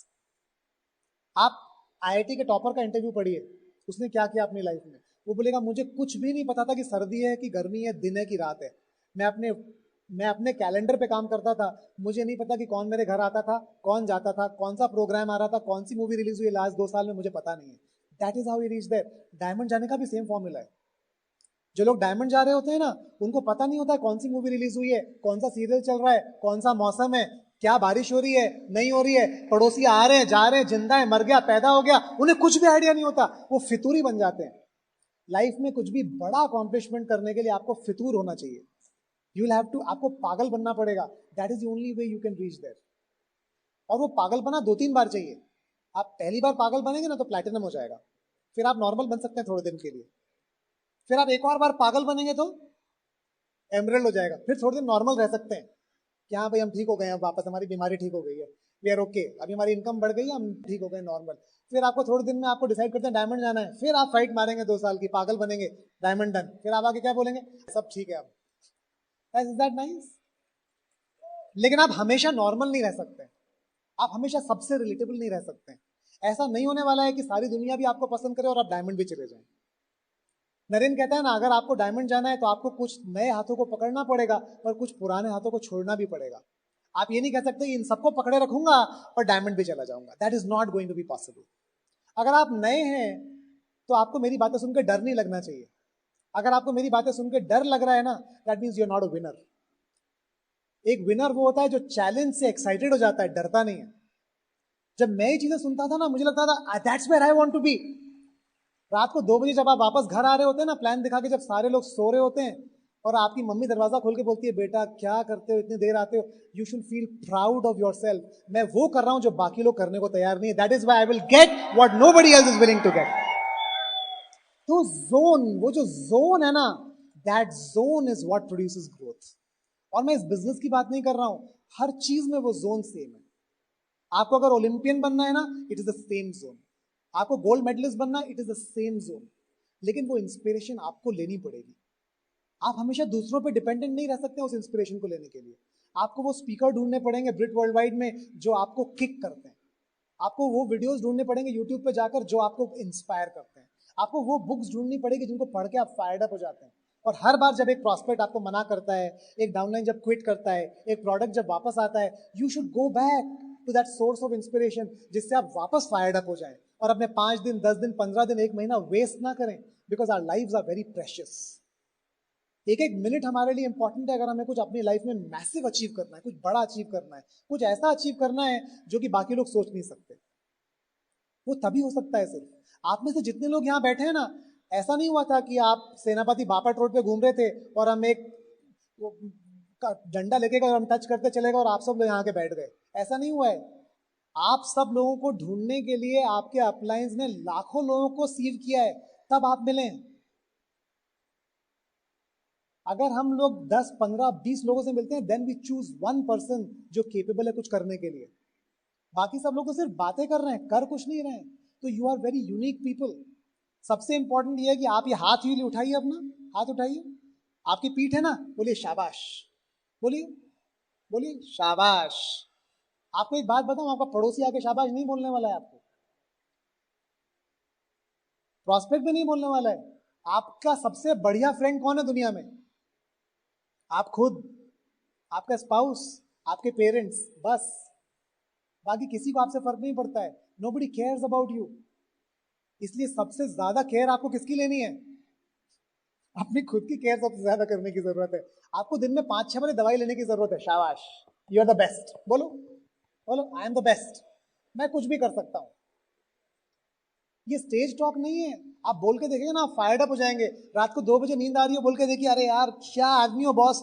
आप आईआईटी के टॉपर का इंटरव्यू पढ़िए, उसने क्या किया अपनी लाइफ में। वो बोलेगा मुझे कुछ भी नहीं पता था कि सर्दी है कि गर्मी है, दिन है कि रात है। मैं अपने कैलेंडर पे काम करता था, मुझे नहीं पता कि कौन मेरे घर आता था, कौन जाता था, कौन सा प्रोग्राम आ रहा था, कौन सी मूवी रिलीज हुई लास्ट 2 साल में, मुझे पता नहीं है। That is how he reach there. Diamond जाने का भी सेम फॉर्मूला है। जो लोग डायमंड जा रहे होते हैं ना, उनको पता नहीं होता कौन सी मूवी रिलीज हुई है, कौन सा सीरियल चल रहा है, कौन सा मौसम है, क्या बारिश हो रही है, नहीं हो रही है, पड़ोसी आ रहे हैं, जा रहे हैं, जिंदा है, मर गया, पैदा हो गया, उन्हें कुछ भी आइडिया नहीं होता, वो फितूरी बन जाते हैं। लाइफ में कुछ भी बड़ा अकॉम्प्लिशमेंट करने के लिए आपको फितूर होना चाहिए। यू विल हैव टू, आपको पागल बनना पड़ेगा। That is the only way you can reach there. और वो पागल बना 2-3 बार चाहिए। आप पहली बार पागल बनेंगे ना तो प्लैटिनम हो जाएगा, फिर आप नॉर्मल बन सकते हैं थोड़े दिन के लिए, फिर आप एक और बार पागल बनेंगे तो एमरल्ड हो जाएगा, फिर थोड़े दिन नॉर्मल रह सकते हैं कि हाँ भाई हम ठीक हो गए हैं, वापस हमारी बीमारी ठीक हो गई है। वी आर ओके, अभी हमारी इनकम बढ़ गई, हम ठीक हो गए नॉर्मल। फिर आपको थोड़े दिन में आपको डिसाइड करते हैं डायमंड जाना है, फिर आप फाइट मारेंगे 2 साल की, पागल बनेंगे, डायमंड डन, फिर आप आगे क्या बोलेंगे, सब ठीक है अब। Is that nice? लेकिन आप हमेशा नॉर्मल नहीं रह सकते, आप हमेशा सबसे रिलेटेबल नहीं रह सकते। ऐसा नहीं होने वाला है कि सारी दुनिया भी आपको पसंद करे और आप डायमंड भी चले जाएं। नरेंद्र कहता है ना, अगर आपको डायमंड जाना है तो आपको कुछ नए हाथों को पकड़ना पड़ेगा और कुछ पुराने हाथों को छोड़ना भी पड़ेगा। आप ये नहीं कह सकते इन सबको पकड़े रखूंगा और डायमंड भी चला जाऊंगा, that is not going to be possible. अगर आप नए हैं तो आपको मेरी बातें सुनकर डर नहीं लगना चाहिए। अगर आपको मेरी बातें सुनकर डर लग रहा है ना, that means you are not a winner. एक विनर वो होता है जो चैलेंज से एक्साइटेड हो जाता है, डरता नहीं है। जब मैं ये चीजें सुनता था ना, मुझे लगता था that's where I want to be. रात को 2 बजे जब आप वापस घर आ रहे होते हैं ना, प्लान दिखा के, जब सारे लोग सो रहे होते हैं और आपकी मम्मी दरवाजा खोल के बोलती है बेटा क्या करते हो, इतनी देर आते हो, you should feel proud of yourself. मैं वो कर रहा हूं जो बाकी लोग करने को तैयार नहीं है, that is why I will get what nobody else is willing to get. तो जोन, वो जो जोन है ना, that zone is what produces growth. और मैं इस बिजनेस की बात नहीं कर रहा हूं, हर चीज में वो जोन सेम है। आपको अगर ओलंपियन बनना है ना, it is the same zone. आपको गोल्ड मेडलिस्ट बनना है, it is the same zone. लेकिन वो इंस्पिरेशन आपको लेनी पड़ेगी। आप हमेशा दूसरों पे डिपेंडेंट नहीं रह सकते उस इंस्पिरेशन को लेने के लिए। आपको वो स्पीकर ढूंढने पड़ेंगे ब्रिट वर्ल्ड वाइड में जो आपको किक करते हैं। आपको वो वीडियोस ढूंढने पड़ेंगे यूट्यूब पे जाकर जो आपको इंस्पायर करते हैं। आपको वो बुक्स ढूंढनी पड़ेगी जिनको पढ़ के आप फायर्ड अप हो जाते हैं। और हर बार जब एक प्रॉस्पेक्ट आपको मना करता है, एक डाउनलाइन जब क्विट करता है, एक प्रोडक्ट जब वापस आता है, you should go back to that source of inspiration जिससे आप वापस फायर्ड अप हो जाएं और अपने 5 दिन, 10 दिन, 15 दिन, 1 महीना वेस्ट ना करें, because our lives are very precious. एक एक मिनट हमारे लिए इंपॉर्टेंट है। अगर हमें कुछ अपनी लाइफ में मैसिव अचीव करना है, कुछ बड़ा अचीव करना है, कुछ ऐसा अचीव करना है जो कि बाकी लोग सोच नहीं सकते, वो तभी हो सकता है सिर्फ। आप में से जितने लोग यहाँ बैठे हैं ना, ऐसा नहीं हुआ था कि आप सेनापति बापट रोड पे घूम रहे थे और हम एक डंडा लेके गए और हम टच करते चले गए और आप सब लोग यहाँ के बैठ गए। ऐसा नहीं हुआ है। आप सब लोगों को ढूंढने के लिए आपके अपलाइंस ने लाखों लोगों को सीव किया है, तब आप मिले। अगर हम लोग 10, 15, 20 लोगों से मिलते हैं, then we choose one person जो केपेबल है कुछ करने के लिए। बाकी सब लोग तो सिर्फ बातें कर रहे हैं, कर कुछ नहीं रहे हैं। तो you are very unique people. सबसे इंपॉर्टेंट ये है कि आप ये हाथ ही उठाइए, अपना हाथ उठाइए, आपकी पीठ है ना, बोलिए शाबाश, बोलिए, बोलिए शाबाश। आपको एक बात बताऊं, आपका पड़ोसी आके शाबाश नहीं बोलने वाला है, आपको प्रॉस्पेक्ट भी नहीं बोलने वाला है। आपका सबसे बढ़िया फ्रेंड कौन है दुनिया में? आप खुद, आपका स्पाउस, आपके पेरेंट्स, बस। बाकी किसी को आपसे फर्क नहीं पड़ता है। Nobody cares about you. इसलिए सबसे ज्यादा केयर आपको किसकी लेनी है? अपनी खुद की केयर सबसे ज्यादा करने की जरूरत है। आपको दिन में 5-6 बार दवाई लेने की जरूरत है। शाबाश, यू आर द बेस्ट, बोलो, बोलो आई एम द बेस्ट, मैं कुछ भी कर सकता हूं। ये स्टेज टॉक नहीं है। आप बोल के देखिए ना, आप फायर्ड अप हो जाएंगे। रात को 2 बजे नींद आ रही हो, बोल के देखिए, अरे यार क्या आदमी हो बॉस,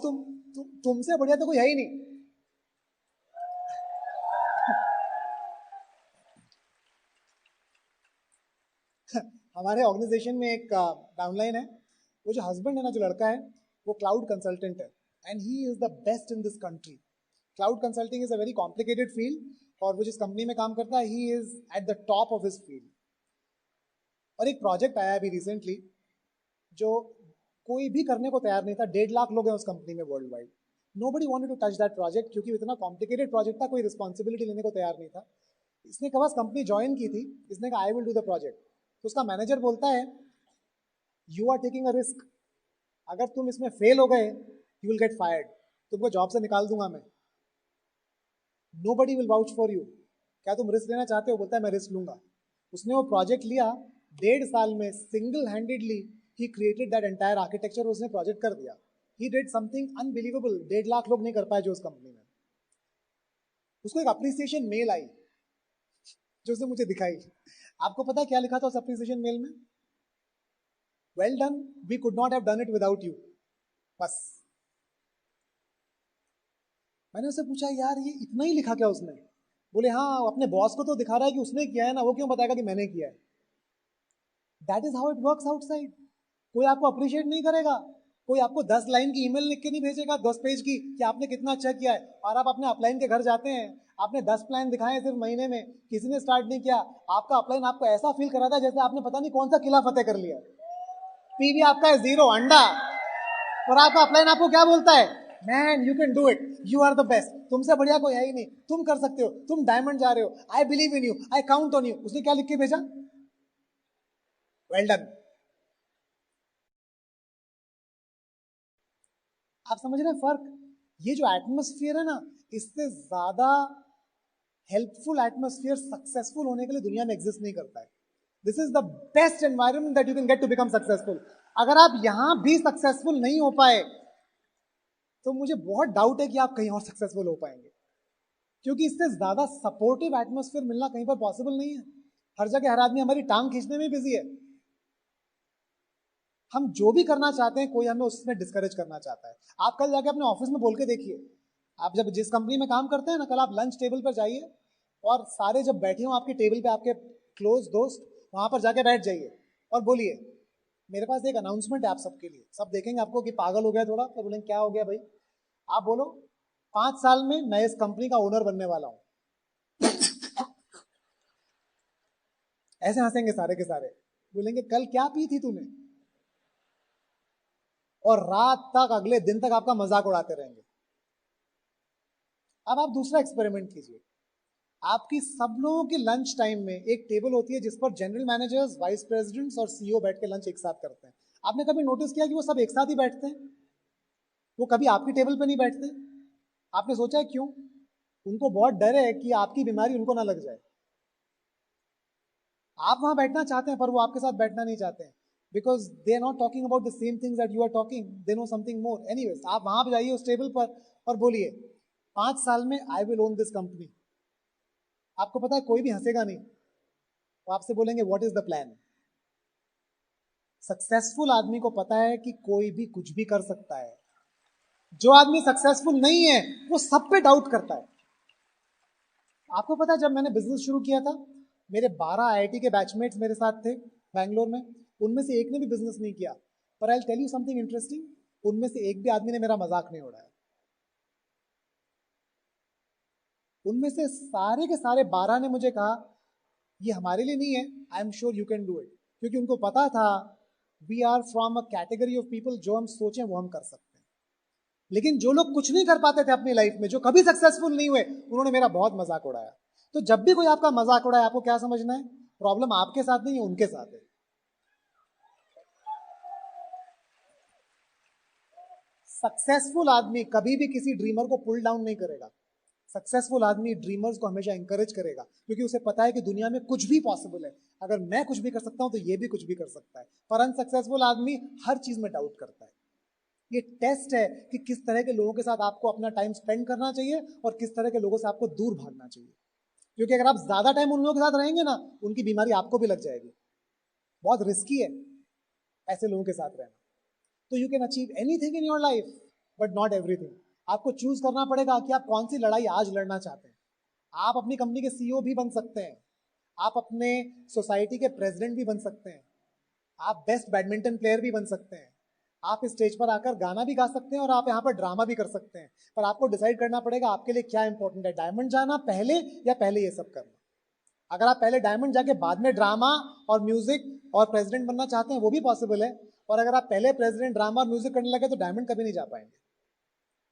तुमसे बढ़िया तो कोई है ही नहीं। हमारे ऑर्गेनाइजेशन में एक डाउनलाइन है, वो जो हस्बैंड है ना, जो लड़का है, वो क्लाउड कंसल्टेंट है and he is the best in this country. Cloud consulting is a very complicated field और वो जिस कंपनी में काम करता है, he is eight the top of his field. और एक प्रोजेक्ट आया अभी रिसेंटली जो कोई भी करने को तैयार नहीं था। 1.5 लाख लोग हैं उस कंपनी में world wide. Nobody wanted to touch that project क्योंकि इतना कॉम्प्लिकेटेड प्रोजेक्ट था, कोई रिस्पॉन्सिबिलिटी लेने को तैयार नहीं था। इसने कब कंपनी ज्वाइन की थी, इसने कहा I will do the project. तो उसका मैनेजर बोलता है you are taking a risk, अगर तुम इसमें फेल हो गए यू विल गेट फायर्ड, तुमको जॉब से निकाल दूंगा मैं, nobody will vouch for you. क्या तुम रिस्क लेना चाहते हो? बोलता है मैं रिस्क लूंगा। उसने वो प्रोजेक्ट लिया, 1.5 साल में single handedly he created that entire architecture, उसने प्रोजेक्ट कर दिया। He did something unbelievable, 1.5 lakh लोग नहीं कर पाए जो उस कंपनी में। उसको एक अप्रिसिएशन मेल आई जो उसने मुझे दिखाई। आपको पता है क्या लिखा था उस अप्रिसिएशन मेल में? Well done, we could not have done it without you, बस। मैंने उससे पूछा यार ये इतना ही लिखा क्या उसने? बोले हाँ, अपने बॉस को तो दिखा रहा है कि उसने किया है ना, वो क्यों बताएगा कि मैंने किया है? That is how it works outside. कोई आपको अप्रिशिएट नहीं करेगा, कोई आपको 10 लाइन की ईमेल लिख के नहीं भेजेगा, 10 पेज की, कि आपने कितना अच्छा किया है। और आप अपने अपलाइन के घर जाते हैं, आपने 10 प्लान दिखाए सिर्फ महीने में, किसी ने स्टार्ट नहीं किया। आपका अपलाइन आपको ऐसा फील करा था जैसे आपने पता नहीं कौन सा किला फतेह कर लिया। पीवी आपका है 0 अंडा, और आपका अपलाइन आपको क्या बोलता है, man you can do it, you are the best, तुमसे बढ़िया कोई है ही नहीं, तुम कर सकते हो, तुम डायमंड जा रहे हो, I believe in you, I count on you. उसने क्या लिख के भेजा, वेल डन। आप समझ रहे हैं फर्क? ये जो एटमोस्फियर है ना, इससे ज्यादा हेल्पफुल एटमोस्फियर सक्सेसफुल होने के लिए दुनिया में एग्जिस्ट नहीं करता है। This is the best environment that you can get to become successful. अगर आप यहां भी सक्सेसफुल नहीं हो पाए तो मुझे बहुत डाउट है कि आप कहीं और सक्सेसफुल हो पाएंगे, क्योंकि इससे ज्यादा सपोर्टिव एटमोस्फियर मिलना कहीं पर पॉसिबल नहीं है। हर जगह हर आदमी हमारी टांग खींचने में बिजी है। हम जो भी करना चाहते हैं कोई हमें उसमें डिस्करेज करना चाहता है। आप कल जाके अपने ऑफिस में बोल के देखिए, आप जब जिस कंपनी में काम करते हैं ना, कल आप लंच टेबल पर जाइए और सारे जब बैठे हो आपकी टेबल पे आपके क्लोज दोस्त, वहां पर जाके बैठ जाइए और बोलिए मेरे पास एक अनाउंसमेंट है आप सबके लिए। सब देखेंगे आपको कि पागल हो गया थोड़ा, तो बोलेंगे क्या हो गया भाई। आप बोलो 5 साल में मैं इस कंपनी का ओनर बनने वाला हूं। ऐसे हंसेंगे सारे के सारे, बोलेंगे कल क्या पी थी तूने, और रात तक अगले दिन तक आपका मजाक उड़ाते रहेंगे। अब आप दूसरा एक्सपेरिमेंट कीजिए। आपकी सब लोगों की लंच टाइम में एक टेबल होती है जिस पर जनरल मैनेजर्स, वाइस प्रेसिडेंट्स और सीईओ बैठ के लंच एक साथ करते हैं। आपने कभी नोटिस किया कि वो सब एक साथ ही बैठते हैं? वो कभी आपकी टेबल पे नहीं बैठते। आपने सोचा है क्यों? उनको बहुत डर है कि आपकी बीमारी उनको ना लग जाए। आप वहां बैठना चाहते हैं पर वो आपके साथ बैठना नहीं चाहते हैं, because they are not talking about the same things that you are talking, they know something more. Anyways, आप वहां पे जाइए उस टेबल पर और बोलिए 5 साल में I will own this company. आपको पता है कोई भी हंसेगा नहीं, वो आपसे बोलेंगे what is the plan. Successful आदमी को पता है कि कोई भी कुछ भी कर सकता है। जो आदमी सक्सेसफुल नहीं है वो सब पे डाउट करता है। आपको पता है जब मैंने बिजनेस शुरू किया था, मेरे 12 आईआईटी के बैचमेट्स मेरे साथ थे बैंगलोर में, उनमें से एक ने भी बिजनेस नहीं किया। पर I tell you something interesting, उनमें से एक भी आदमी ने मेरा मजाक नहीं उड़ाया। उनमें से सारे के सारे 12 ने मुझे कहा ये हमारे लिए नहीं है, I am sure you can do it, क्योंकि उनको पता था we are from a category of people, जो हम सोचें वो हम कर सकते हैं। लेकिन जो लोग कुछ नहीं कर पाते थे अपनी लाइफ में, जो कभी सक्सेसफुल नहीं हुए, उन्होंने मेरा बहुत मजाक उड़ाया। तो जब भी कोई आपका मजाक उड़ाए आपको क्या समझना है, प्रॉब्लम आपके साथ नहीं है, उनके साथ है। सक्सेसफुल आदमी कभी भी किसी ड्रीमर को पुल डाउन नहीं करेगा। सक्सेसफुल आदमी ड्रीमर्स को हमेशा इंकरेज करेगा, क्योंकि उसे पता है कि दुनिया में कुछ भी पॉसिबल है। अगर मैं कुछ भी कर सकता हूं तो ये भी कुछ भी कर सकता है। पर अनसक्सेसफुल आदमी हर चीज में डाउट करता है। ये टेस्ट है कि किस तरह के लोगों के साथ आपको अपना टाइम स्पेंड करना चाहिए और किस तरह के लोगों से आपको दूर भागना चाहिए। क्योंकि अगर आप ज्यादा टाइम उन लोगों के साथ रहेंगे ना, उनकी बीमारी आपको भी लग जाएगी। बहुत रिस्की है ऐसे लोगों के साथ रहना। तो you can achieve anything in your life but not everything. आपको चूज करना पड़ेगा कि आप कौन सी लड़ाई आज लड़ना चाहते हैं। आप अपनी कंपनी के सीईओ भी बन सकते हैं, आप अपने सोसाइटी के प्रेसिडेंट भी बन सकते हैं, आप बेस्ट बैडमिंटन प्लेयर भी बन सकते हैं, आप इस स्टेज पर आकर गाना भी गा सकते हैं और आप यहाँ पर ड्रामा भी कर सकते हैं। पर आपको डिसाइड करना पड़ेगा आपके लिए क्या इंपॉर्टेंट है, डायमंड जाना पहले या पहले ये सब करना। अगर आप पहले डायमंड जाके बाद में ड्रामा और म्यूजिक और प्रेसिडेंट बनना चाहते हैं वो भी पॉसिबल है। और अगर आप पहले प्रेसिडेंट, ड्रामा और म्यूजिक करने लगे तो डायमंड कभी नहीं जा पाएंगे।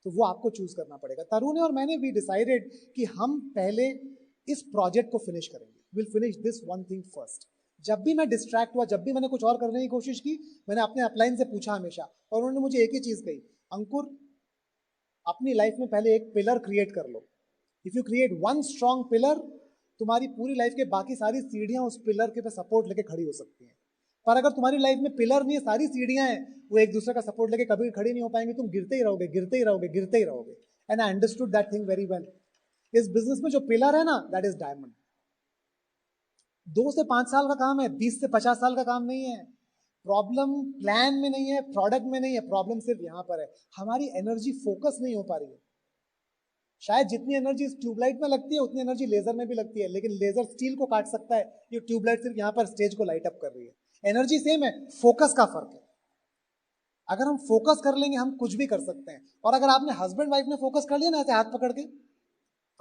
तो वो आपको चूज करना पड़ेगा। तरुण और मैंने भी डिसाइडेड कि हम पहले इस प्रोजेक्ट को फिनिश करेंगे, will finish this one thing first. जब भी मैं डिस्ट्रैक्ट हुआ, जब भी मैंने कुछ और करने की कोशिश की, मैंने अपने अपलाइन से पूछा हमेशा, और उन्होंने मुझे एक ही चीज कही, अंकुर अपनी लाइफ में पहले एक पिलर क्रिएट कर लो। If you create one strong pillar, तुम्हारी पूरी लाइफ के बाकी सारी सीढ़ियां उस पिलर के पे सपोर्ट लेके खड़ी हो सकती हैं। पर अगर तुम्हारी लाइफ में पिलर नहीं है, सारी सीढ़ियां हैं, वो एक दूसरे का सपोर्ट लेके कभी खड़ी नहीं हो पाएंगी, तुम गिरते ही रहोगे, गिरते ही रहोगे, गिरते ही रहोगे। And I understood that thing very well. इस बिजनेस में जो पिलर है ना, दैट इज डायमंड। 2 से 5 साल का काम है, 20 से 50 साल का काम नहीं है। प्रॉब्लम प्लान में नहीं है, प्रोडक्ट में नहीं है, प्रॉब्लम सिर्फ यहां पर है, हमारी एनर्जी फोकस नहीं हो पा रही है। शायद जितनी एनर्जी इस ट्यूबलाइट में लगती है उतनी एनर्जी लेजर में भी लगती है, लेकिन लेजर स्टील को काट सकता है, ये ट्यूबलाइट सिर्फ यहाँ पर स्टेज को लाइट अप कर रही है। एनर्जी सेम है, फोकस का फर्क है। अगर हम फोकस कर लेंगे हम कुछ भी कर सकते हैं। और अगर आपने हस्बैंड वाइफ ने फोकस कर लिया ना ऐसे हाथ पकड़ के,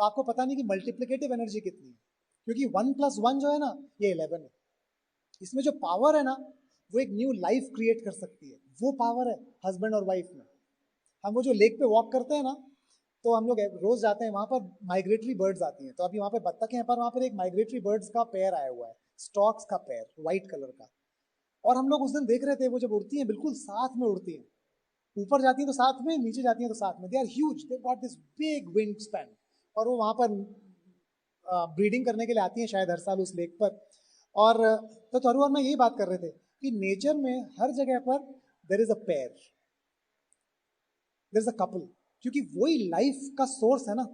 तो आपको पता नहीं कि मल्टीप्लिकेटिव एनर्जी कितनी है, क्योंकि 1+1 जो है ना ये 11 है। इसमें जो पावर है ना वो एक न्यू लाइफ क्रिएट कर सकती है, वो पावर है हस्बैंड और वाइफ में। हम वो जो लेक पे वॉक करते हैं ना, तो हम लोग रोज जाते हैं, वहां पर माइग्रेटरी बर्ड्स आती हैं। तो अभी वहां पे बत्तखें हैं, पर वहां पर एक माइग्रेटरी बर्ड्स का पेयर आया हुआ है, स्टॉक्स का पेयर, व्हाइट कलर का। और हम लोग उस दिन देख रहे थे, वो जब उड़ती हैं बिल्कुल साथ में उड़ती हैं, ऊपर जाती हैं तो साथ में, नीचे जाती हैं तो साथ में। They are huge, they got this big wing span. और वो वहां पर ब्रीडिंग करने के लिए आती हैं शायद हर साल उस लेक पर। और तो तरू और मैं यही बात कर रहे थे कि नेचर में हर जगह पर there is a pair, there is a couple, क्योंकि वही लाइफ का सोर्स है ना।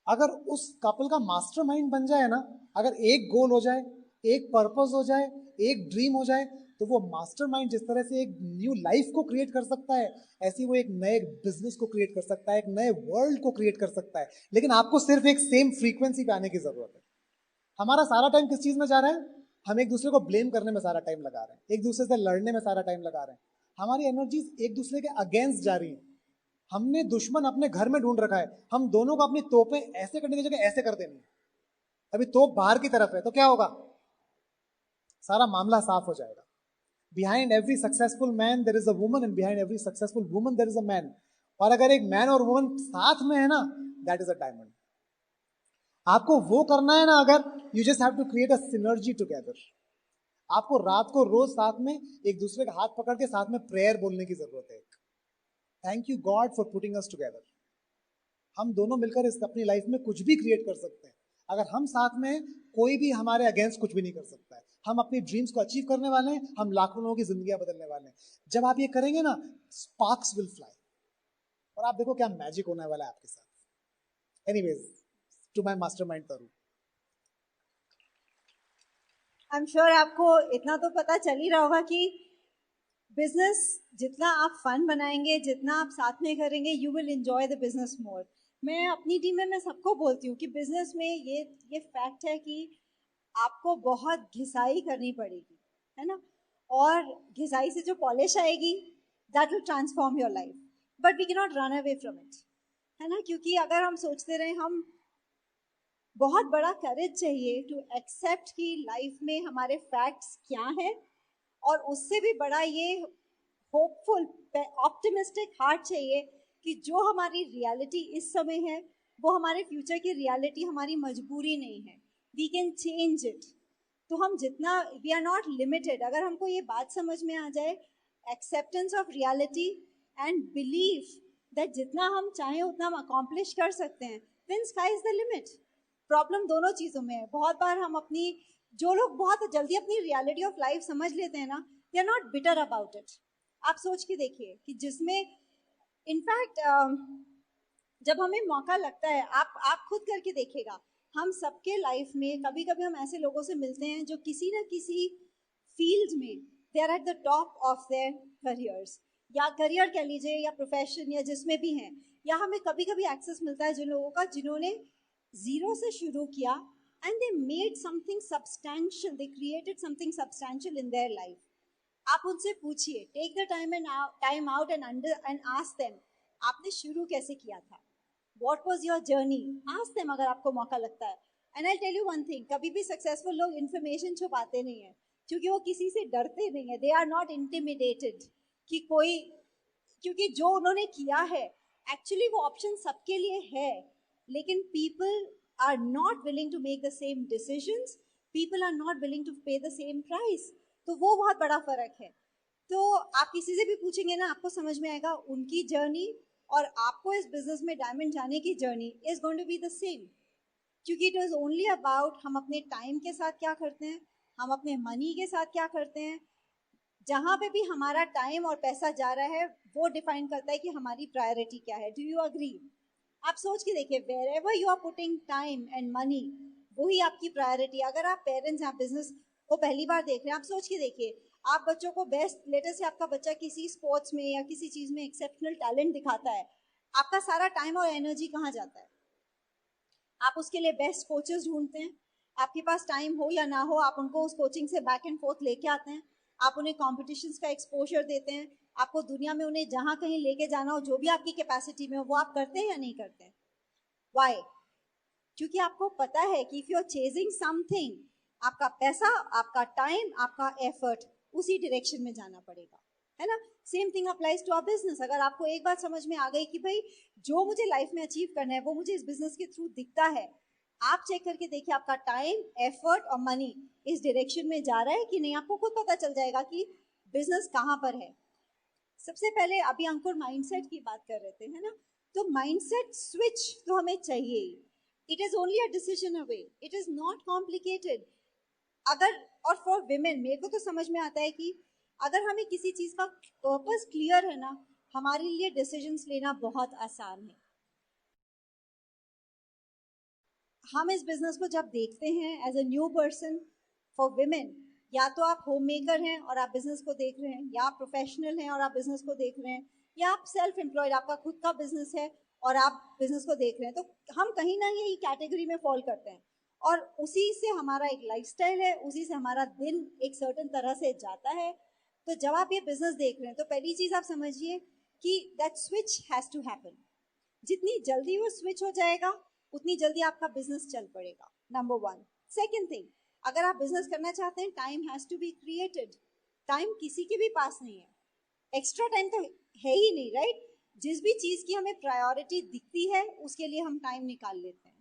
अगर उस कपल का मास्टरमाइंड बन जाए ना, अगर एक गोल हो जाए, एक पर्पस हो जाए, एक ड्रीम हो जाए, तो वो मास्टरमाइंड जिस तरह से एक न्यू लाइफ को क्रिएट कर सकता है, ऐसे वो एक नए बिजनेस को क्रिएट कर सकता है, एक नए वर्ल्ड को क्रिएट कर सकता है। लेकिन आपको सिर्फ एक सेम फ्रीक्वेंसी पे आने की जरूरत है। हमारा सारा टाइम किस चीज में जा रहा है? हम एक दूसरे को ब्लेम करने में सारा टाइम लगा रहे हैं, एक दूसरे से लड़ने में सारा टाइम लगा रहे हैं। हमारी एनर्जीज एक दूसरे के अगेंस्ट जा रही हैं। हमने दुश्मन अपने घर में ढूंढ रखा है, हम दोनों को अपनी तोपें ऐसे करने की जगह ऐसे कर देनी है। अभी तोप बाहर की तरफ है तो क्या होगा? सारा मामला साफ हो जाएगा। Behind every successful man there is a woman, and behind every successful woman there is a man. और अगर एक मैन और वुमन साथ में है ना, दैट इज अ डायमंड। आपको वो करना है ना, अगर you just have to create a synergy together. आपको रात को रोज साथ में एक दूसरे का हाथ पकड़ के साथ में प्रेयर बोलने की जरूरत है। Thank you God for putting us together. हम दोनों मिलकर इस अपनी लाइफ में कुछ भी क्रिएट कर सकते हैं। अगर हम साथ में हैं, कोई भी हमारे अगेंस्ट कुछ भी नहीं कर सकता है। हम अपनी ड्रीम्स को अचीव करने वाले हैं, हम लाखों लोगों की जिंदगियां बदलने वाले हैं। जब आप ये करेंगे ना, स्पार्क्स विल फ्लाई, और आप देखो क्या मैजिक होने वाला है आपके साथ। एनीवेज, टू माय मास्टरमाइंड तरू। आई एम श्योर आपको इतना तो पता चल ही रहा होगा कि बिजनेस जितना आप फन बनाएंगे, जितना आप साथ में करेंगे, you will enjoy the business मोर। मैं अपनी टीम में मैं सबको बोलती हूँ कि बिजनेस में ये फैक्ट है कि आपको बहुत घिसाई करनी पड़ेगी, है ना। और घिसाई से जो पॉलिश आएगी, that will transform your life, but we can not run away from it, है ना। क्योंकि अगर हम सोचते रहे, हम बहुत बड़ा करेज चाहिए टू एक्सेप्ट कि लाइफ में हमारे फैक्ट्स क्या हैं, और उससे भी बड़ा ये होपफुल ऑप्टिमिस्टिक हार्ट चाहिए कि जो हमारी रियलिटी इस समय है वो हमारे फ्यूचर की रियलिटी हमारी मजबूरी नहीं है, वी कैन चेंज इट। तो हम जितना, वी आर नॉट लिमिटेड। अगर हमको ये बात समझ में आ जाए, acceptance of reality and belief that जितना हम चाहें उतना हम अकॉम्प्लिश कर सकते हैं, then sky is the limit. Problem दोनों चीज़ों में है। बहुत बार हम अपनी, जो लोग बहुत जल्दी अपनी रियलिटी ऑफ लाइफ समझ लेते हैं ना, they are not bitter about it. आप सोच के देखिए कि जिसमें इनफैक्ट जब हमें मौका लगता है, आप खुद करके देखिएगा, हम सबके लाइफ में कभी कभी हम ऐसे लोगों से मिलते हैं जो किसी न किसी फील्ड में they are at the top of their careers, या करियर कह लीजिए या प्रोफेशन या जिसमें भी हैं। या हमें कभी कभी एक्सेस मिलता है जिन लोगों का, जिन्होंने जीरो से शुरू किया and they made something substantial, they created something substantial in their life. आप उनसे पूछिए, take the time out and ask them, आपने शुरू कैसे किया था, what was your journey. Ask them अगर आपको मौका लगता है। And I tell you one thing, कभी भी सक्सेसफुल लोग इन्फॉर्मेशन छुपाते नहीं है, क्योंकि वो किसी से डरते नहीं है, दे आर नॉट इंटिमिडेटेड कि कोई, क्योंकि जो उन्होंने किया है एक्चुअली वो ऑप्शन सबके लिए है, लेकिन people are not willing to make the same decisions, people are not willing to pay the same price. तो वो बहुत बड़ा फर्क है। तो आप किसी से भी पूछेंगे ना, आपको समझ में आएगा उनकी जर्नी और आपको इस बिजनेस में डायमंड जाने की journey is going to be the same. क्योंकि इट इज ओनली अबाउट हम अपने टाइम के साथ क्या करते हैं, हम अपने मनी के साथ क्या करते हैं। जहां पे भी हमारा टाइम और पैसा जा रहा है वो डिफाइन करता है कि हमारी प्रायोरिटी क्या है। Do you agree? आप सोच के देखिए, wherever you are putting time and money, वही आपकी प्रायोरिटी। अगर आप पेरेंट्स हैं, आप बिजनेस को पहली बार देख रहे हैं, आप सोच के देखिए, आप बच्चों को बेस्ट, लेटेस्ट से आपका बच्चा किसी स्पोर्ट्स में या किसी चीज में एक्सेप्शनल टैलेंट दिखाता है, आपका सारा टाइम और एनर्जी कहाँ जाता है? आप उसके लिए बेस्ट कोचेस ढूंढते हैं, आपके पास टाइम हो या ना हो, आप उनको उस कोचिंग से बैक एंड फोर्थ लेके आते हैं, आप उन्हें कॉम्पिटिशन्स का एक्सपोजर देते हैं, आपको दुनिया में उन्हें जहां कहीं लेके जाना हो, जो भी आपकी कैपेसिटी में हो, वो आप करते हैं या नहीं करते हैं? वाई? क्योंकि आपको पता है कि if you are chasing something, आपका पैसा, आपका टाइम, आपका एफर्ट उसी डायरेक्शन में जाना पड़ेगा, है ना। Same thing applies to our business. अगर आपको एक बात समझ में आ गई कि भाई जो मुझे लाइफ में अचीव करना है वो मुझे इस बिजनेस के थ्रू दिखता है, आप चेक करके देखिए आपका टाइम, एफर्ट और मनी इस डायरेक्शन में जा रहा है कि नहीं। आपको खुद पता चल जाएगा कि बिजनेस कहाँ पर है। सबसे पहले अभी अंकुर माइंडसेट की बात कर रहे थे, है ना। तो माइंडसेट स्विच तो हमें चाहिए ही। It is only a decision away, it is not complicated. अगर, और फॉर विमेन मेरे को तो समझ में आता है कि अगर हमें किसी चीज का पर्पस क्लियर है ना, हमारे लिए डिसीजंस लेना बहुत आसान है। हम इस बिजनेस को जब देखते हैं as a new person, for women, या तो आप होम मेकर हैं और आप बिजनेस को देख रहे हैं, या आप प्रोफेशनल हैं और आप बिजनेस को देख रहे हैं, या आप सेल्फ एम्प्लॉयड, आपका खुद का बिजनेस है और आप बिजनेस को देख रहे हैं, तो हम कहीं ना यही कैटेगरी में फॉल करते हैं। और उसी से हमारा एक लाइफस्टाइल है, उसी से हमारा दिन एक सर्टेन तरह से जाता है। तो जब आप ये बिजनेस देख रहे हैं तो पहली चीज आप समझिए कि that switch has to happen. जितनी जल्दी वो स्विच हो जाएगा उतनी जल्दी आपका बिजनेस चल पड़ेगा, नंबर वन। सेकेंड थिंग, अगर आप बिजनेस करना चाहते हैं, time has to be created. Time किसी के भी पास नहीं है, एक्स्ट्रा टाइम तो है ही नहीं, राइट। जिस भी चीज की हमें प्रायोरिटी दिखती है उसके लिए हम टाइम निकाल लेते हैं।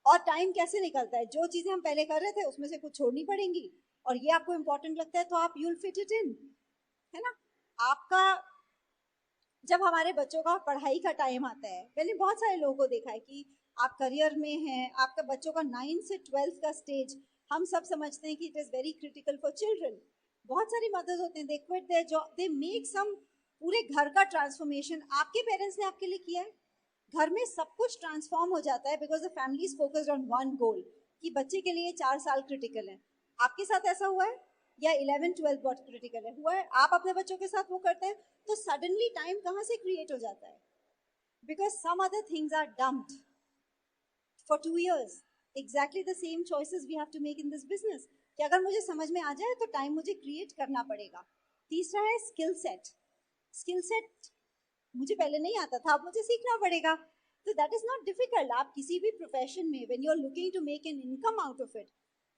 और टाइम कैसे निकलता है, जो चीजें हम पहले कर रहे थे उसमें से कुछ छोड़नी पड़ेंगी, और ये आपको इंपॉर्टेंट लगता है तो आप यूल फिट इट इन, है ना। आपका, जब हमारे बच्चों का पढ़ाई का टाइम आता है, मैंने बहुत सारे लोगों को देखा है कि आप करियर में हैं, आपका बच्चों का 9 से 12 का स्टेज, हम सब समझते हैं कि it is very critical for children. बहुत सारी मदर्स होते हैं, they quit their job, they make some, पूरे घर का ट्रांसफॉर्मेशन आपके पेरेंट्स ने आपके लिए किया है। घर में सब कुछ ट्रांसफॉर्म हो जाता है because the family is focused on one goal, कि बच्चे के लिए 4 साल क्रिटिकल है। आपके साथ ऐसा हुआ है, या 11-12 बहुत क्रिटिकल है, हुआ है, आप अपने बच्चों के साथ वो करते हैं, तो सडनली टाइम कहाँ से क्रिएट हो जाता है, because some other things are dumped for 2 years। Exactly the same choices we have to make in this business, कि अगर मुझे समझ में आ जाए तो टाइम मुझे क्रिएट करना पड़ेगा। तीसरा है स्किल सेट। स्किल सेट मुझे पहले नहीं आता था, अब मुझे सीखना पड़ेगा। तो दैट इज नॉट डिफिकल्ट। आप किसी भी प्रोफेशन में when you are looking to make an income out of it,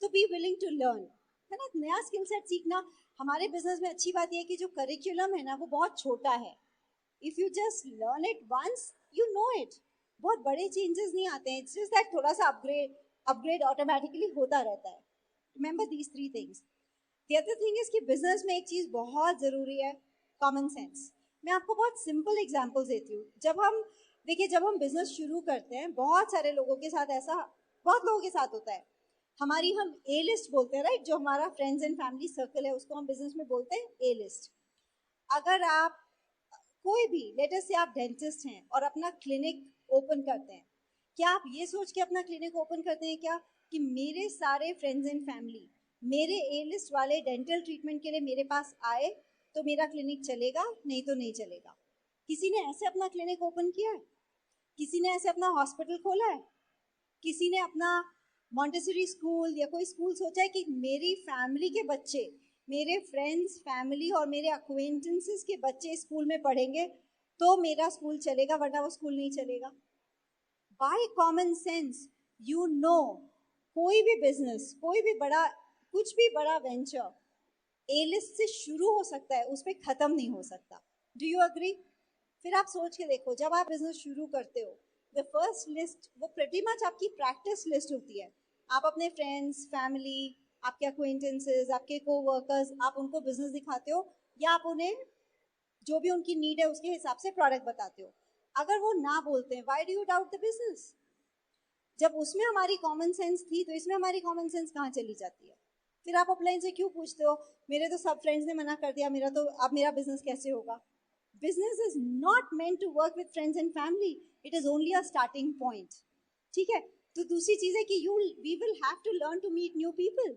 तो बी विलिंग टू लर्न, है ना, नया स्किल सेट सीखना। हमारे बिजनेस में अच्छी बात यह है कि जो करिकुलम है ना वो बहुत छोटा है। If you just learn it once, you know it. बहुत बड़े चेंजेस नहीं आते हैं, इट्स जस्ट दैट थोड़ा सा अपग्रेड अपग्रेड ऑटोमेटिकली होता रहता है। Remember these 3 things. The other thing is कि बिजनेस में एक चीज बहुत जरूरी है, कॉमन सेंस। मैं आपको बहुत सिंपल एग्जांपल्स देती हूँ। जब हम, देखिए, जब हम बिजनेस शुरू करते हैं, बहुत सारे लोगों के साथ ऐसा, बहुत लोगों के साथ होता है, हमारी, हम ए लिस्ट बोलते हैं, राइट, जो हमारा फ्रेंड्स एंड फैमिली सर्कल है उसको हम बिजनेस में बोलते हैं ए लिस्ट। अगर आप कोई भी, लेट अस से आप डेंटिस्ट हैं और अपना क्लिनिक ओपन करते हैं, क्या आप ये सोच के अपना क्लिनिक ओपन करते हैं क्या कि मेरे सारे फ्रेंड्स एंड फैमिली मेरे ए लिस्ट वाले डेंटल ट्रीटमेंट के लिए मेरे पास आए तो मेरा क्लिनिक चलेगा, नहीं तो नहीं चलेगा? किसी ने ऐसे अपना क्लिनिक ओपन किया है? किसी ने ऐसे अपना हॉस्पिटल खोला है? किसी ने अपना मॉन्टेसरी स्कूल या कोई स्कूल सोचा है कि मेरी फैमिली के बच्चे, मेरे फ्रेंड्स, फैमिली और मेरे अक्वेंटेंसेस के बच्चे स्कूल में पढ़ेंगे तो मेरा स्कूल चलेगा, वरना वो स्कूल नहीं चलेगा? By common sense, you know, कोई भी बिजनेस, कोई भी बड़ा, कुछ भी बड़ा वेंचर ए लिस्ट से शुरू हो सकता है, उस पर खत्म नहीं हो सकता। Do you agree? फिर आप सोच के देखो, जब आप बिजनेस शुरू करते हो, द फर्स्ट लिस्ट वो प्रेटी मच आपकी प्रैक्टिस लिस्ट होती है। आप अपने फ्रेंड्स, फैमिली, आपके अक्वेंटेंसेस, आपके कोवर्कर्स, आप उनको बिजनेस दिखाते हो, या आप उन्हें जो भी उनकी नीड है उसके हिसाब से प्रोडक्ट बताते हो। अगर वो ना बोलते हैं, why do you doubt the business? जब उसमें हमारी कॉमन सेंस थी तो इसमें हमारी कॉमन सेंस कहाँ चली जाती है? फिर आप अपलाइन से क्यों पूछते हो, मेरे तो सब फ्रेंड्स ने मना कर दिया, मेरा तो, अब मेरा बिजनेस कैसे होगा? Business is not meant to work with friends and family, it is only a starting point. ठीक है, तो दूसरी चीज है कि we will have to learn to meet new people.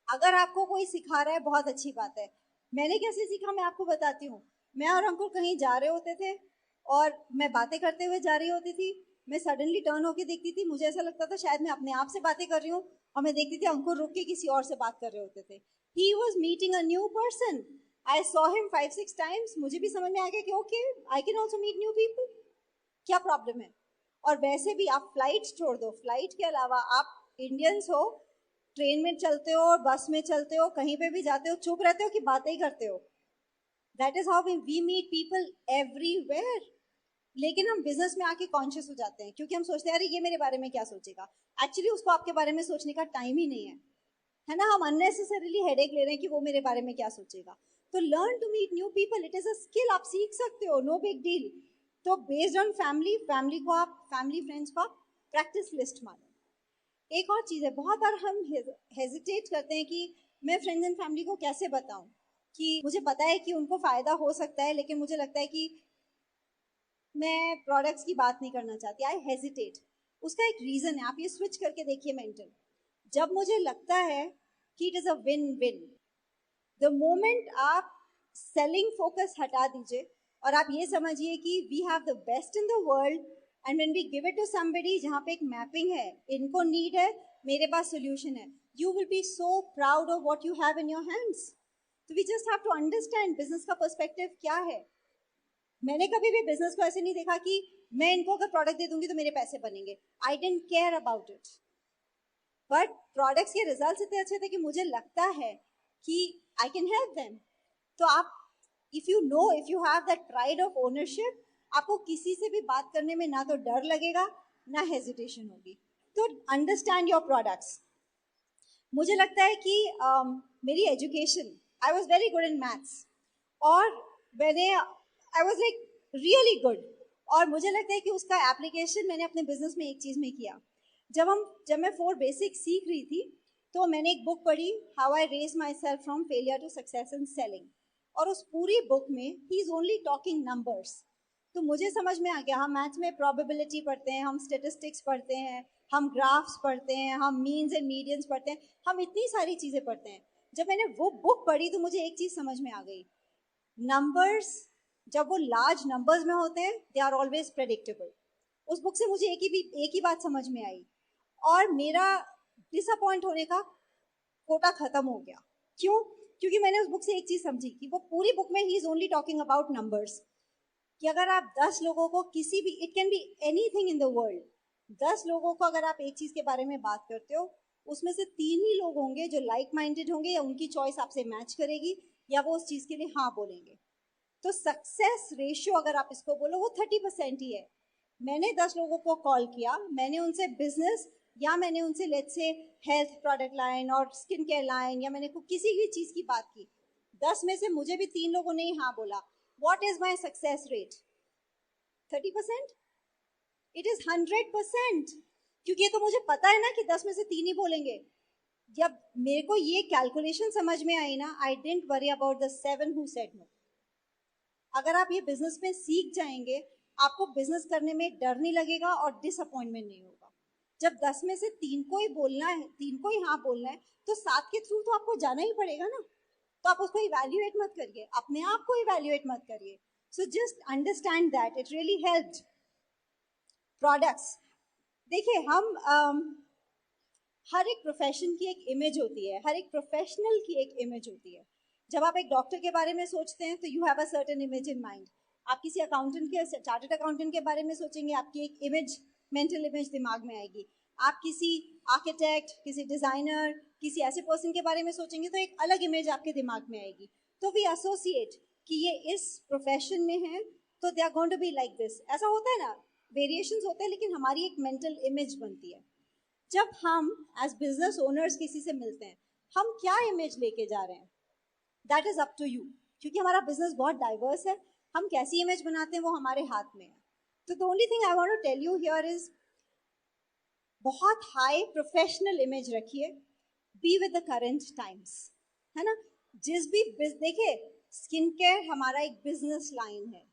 अगर आपको कोई सिखा रहा है, बहुत अच्छी बात है। मैंने कैसे सीखा मैं आपको बताती हूँ। मैं और अंकुर कहीं जा रहे होते थे और मैं बातें करते हुए जा रही होती थी, मैं सडनली टर्न होके देखती थी, मुझे ऐसा लगता था शायद मैं अपने आप से बातें कर रही हूँ, और मैं देखती थी अंकुर रुक के किसी और से बात कर रहे होते थे। He was meeting a new person, I saw him 5-6 times, मुझे भी समझ में आ गया कि okay, I can also meet new people, क्या प्रॉब्लम है? और वैसे भी आप फ्लाइट छोड़ दो, फ्लाइट के अलावा आप इंडियंस हो, ट्रेन में चलते हो, बस में चलते हो, कहीं पे भी जाते हो, चुप रहते हो कि बातें ही करते हो? That is how we meet people everywhere. लेकिन हम बिजनेस में आके कॉन्शियस हो जाते हैं क्योंकि हम सोचते हैं अरे ये मेरे बारे में क्या सोचेगा। एक्चुअली उसको आपके बारे में सोचने का टाइम ही नहीं है ना? हम अननेसेसरीली हेडेक ले रहे हैं कि वो मेरे बारे में क्या सोचेगा। तो learn to meet new people, it is a skill, आप सीख सकते हो, नो बिग डील। तो based on family, family friends को आप प्रैक्टिस लिस्ट मानो। एक और चीज़ है, बहुत बार हम हेजिटेट करते हैं कि मैं फ्रेंड्स एंड फैमिली को कैसे बताऊं कि मुझे पता है कि उनको फ़ायदा हो सकता है, लेकिन मुझे लगता है कि मैं प्रोडक्ट्स की बात नहीं करना चाहती, आई हेजिटेट। उसका एक रीज़न है, आप ये स्विच करके देखिए मेंटल। जब मुझे लगता है कि it is a win win, the moment आप सेलिंग फोकस हटा दीजिए और आप ये समझिए कि we have the best in the world and when we give it to somebody, जहाँ पे एक मैपिंग है, इनको नीड है, मेरे पास सोल्यूशन है, you will be so proud of what you have in your hands. तो we just have to understand business का पर्सपेक्टिव क्या है। मैंने कभी भी बिजनेस को ऐसे नहीं देखा कि मैं इनको अगर प्रोडक्ट दे दूंगी तो मेरे पैसे बनेंगे। I don't care about it, but products के रिजल्ट्स इतने अच्छे थे कि मुझे लगता है कि आई कैन हेल्प देम। तो आप, if you have that pride of ownership, आपको किसी से भी बात करने में ना तो डर लगेगा ना हेजिटेशन होगी। तो अंडरस्टैंड योर प्रोडक्ट्स। मुझे लगता है कि मेरी education, I was very good in maths, और मैंने I was like really good, और मुझे लगता है कि उसका एप्लीकेशन मैंने अपने बिजनेस में एक चीज़ में किया। जब मैं 4 बेसिक सीख रही थी तो मैंने एक बुक पढ़ी, how I raise myself from failure to success in selling, और उस पूरी बुक में ही इज ओनली टॉकिंग नंबर्स। तो मुझे समझ में आ गया, हम मैथ्स में प्रोबेबिलिटी पढ़ते हैं, हम स्टेटिस्टिक्स पढ़ते हैं, हम ग्राफ्स पढ़ते हैं, हम मीन्स एंड मीडियंस पढ़ते हैं, हम इतनी सारी चीज़ें पढ़ते हैं। जब मैंने वो बुक पढ़ी तो मुझे एक चीज़ समझ में आ गई, नंबर्स जब वो लार्ज नंबर्स में होते हैं दे आर ऑलवेज प्रेडिक्टेबल। उस बुक से मुझे एक ही बात समझ में आई, और मेरा डिसअपॉइंट होने का कोटा खत्म हो गया। क्यों? क्योंकि मैंने उस बुक से एक चीज समझी कि वो पूरी बुक में ही is only talking about numbers, कि अगर आप 10 लोगों को किसी भी, it can be anything in the world, 10 लोगों को अगर आप एक चीज के बारे में बात करते हो, उसमें से 3 ही लोग होंगे जो लाइक माइंडेड होंगे या उनकी चॉइस आपसे मैच करेगी या वो उस चीज के लिए हाँ बोलेंगे। तो सक्सेस रेशियो अगर आप इसको बोलो वो 30% ही है। मैंने 10 लोगों को कॉल किया, मैंने उनसे बिजनेस या मैंने उनसे let's say health product line और स्किन केयर लाइन या मैंने किसी भी चीज की बात की, 10 में से मुझे भी 3 लोगों ने ही हाँ बोला। What is my success rate? 30%? It is 100%। क्योंकि ये तो मुझे पता है ना कि 10 में से 3 ही बोलेंगे। जब मेरे को ये कैलकुलेशन समझ में आई ना, I don't worry about the 7 who said no. अगर आप ये बिजनेस में सीख जाएंगे, आपको बिजनेस करने में डर नहीं लगेगा और डिसअपॉइंटमेंट नहीं होगा। जब 10 में से 3 को ही बोलना है, 3 को ही हाँ बोलना है, तो 7 के थ्रू तो आपको जाना ही पड़ेगा ना। तो आप उसको इवैल्यूएट मत करिए, अपने आप को इवैल्यूएट मत करिए। So just understand that it really helped. Products, देखिए हम हर एक प्रोफेशन की एक इमेज होती है, हर एक प्रोफेशनल की एक इमेज होती है। जब आप एक डॉक्टर के बारे में सोचते हैं तो you have a certain image in mind. आप किसी अकाउंटेंट के, चार्टर्ड अकाउंटेंट के बारे में सोचेंगे, आपकी एक इमेज, मेंटल इमेज दिमाग में आएगी। आप किसी आर्किटेक्ट, किसी डिजाइनर, किसी ऐसे पर्सन के बारे में सोचेंगे तो एक अलग इमेज आपके दिमाग में आएगी। तो वी एसोसिएट कि ये इस प्रोफेशन में है तो they are going to be like this. ऐसा होता है ना, वेरिएशंस होते हैं, लेकिन हमारी एक मेंटल इमेज बनती है। जब हम एज बिजनेस ओनर्स किसी से मिलते हैं, हम क्या इमेज लेके जा रहे हैं, that is up to you. क्योंकि हमारा बिजनेस बहुत डाइवर्स है, हम कैसी इमेज बनाते हैं वो हमारे हाथ में है। तो the only thing I want to tell you here is, बहुत हाई प्रोफेशनल इमेज रखिए, be with the current times, है ना। जिस भी देखिए, स्किन केयर हमारा एक बिजनेस लाइन है,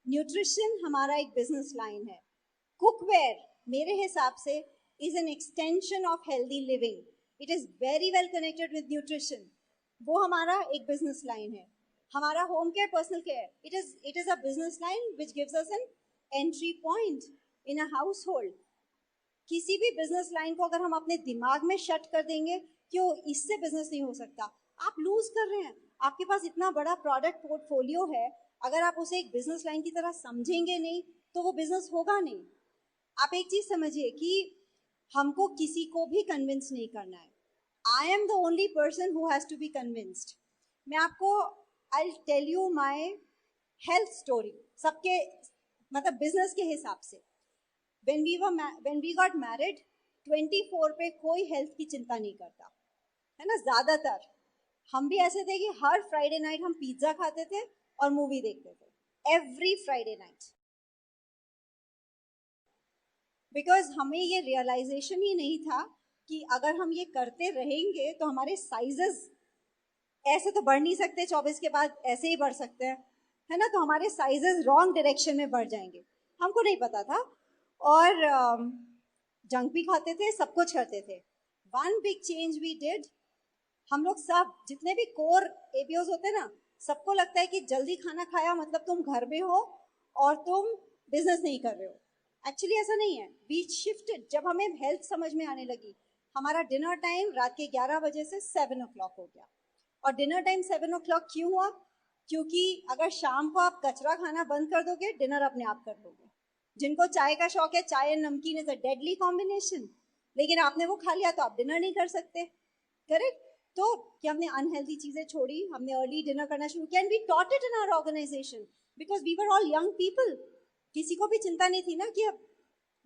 न्यूट्रिशन हमारा एक बिजनेस लाइन है, कुकवेयर मेरे हिसाब से is an extension of healthy living. It is very well connected with nutrition. वो हमारा एक business line है। हमारा home care, personal care, it is a business line which gives us an entry point in a household. किसी भी business line को अगर हम अपने दिमाग में shut कर देंगे कि वो इससे business नहीं हो सकता, आप lose कर रहे हैं। आपके पास इतना बड़ा product portfolio है, अगर आप उसे एक business line की तरह समझेंगे नहीं तो वो business होगा नहीं। आप एक चीज समझिए कि हमको किसी को भी कन्विंस नहीं करना है. I am the only person who has to be convinced. मैं आपको I tell you my health story, सबके मतलब बिजनेस के हिसाब से. when we got married 24 पे कोई हेल्थ की चिंता नहीं करता है ना. ज्यादातर हम भी ऐसे थे कि हर फ्राइडे नाइट हम पिज्जा खाते थे और मूवी देखते थे एवरी फ्राइडे नाइट, बिकॉज हमें ये रियलाइजेशन ही नहीं था कि अगर हम ये करते रहेंगे तो हमारे साइजेस ऐसे तो बढ़ नहीं सकते, 24 के बाद ऐसे ही बढ़ सकते हैं, है ना. तो हमारे साइजेस रॉन्ग डायरेक्शन में बढ़ जाएंगे, हमको नहीं पता था. और जंक भी खाते थे, सब कुछ करते थे. One big change we did, हम लोग सब जितने भी कोर एपीओज होते हैं ना, सबको लगता है कि जल्दी खाना खाया मतलब तुम घर में हो और तुम बिजनेस नहीं कर रहे हो. एक्चुअली ऐसा नहीं है. We shifted. जब हमें हेल्थ समझ में आने लगी, हमारा डिनर टाइम रात के 11 बजे से 7 o'clock हो गया. और डिनर टाइम 7 o'clock क्यों हुआ? क्योंकि अगर शाम को आप कचरा खाना बंद कर दोगे, डिनर अपने आप कर लोगे. जिनको चाय का शौक है, चाय एंड नमकीन इज अ डेडली कॉम्बिनेशन, लेकिन आपने वो खा लिया तो आप डिनर नहीं कर सकते. करेक्ट. तो कि हमने अनहेल्दी चीजें छोड़ी, हमने अर्ली डिनर करना शुरू किया. And we taught it in our organisation because we were all young people. किसी को भी चिंता नहीं थी ना कि अब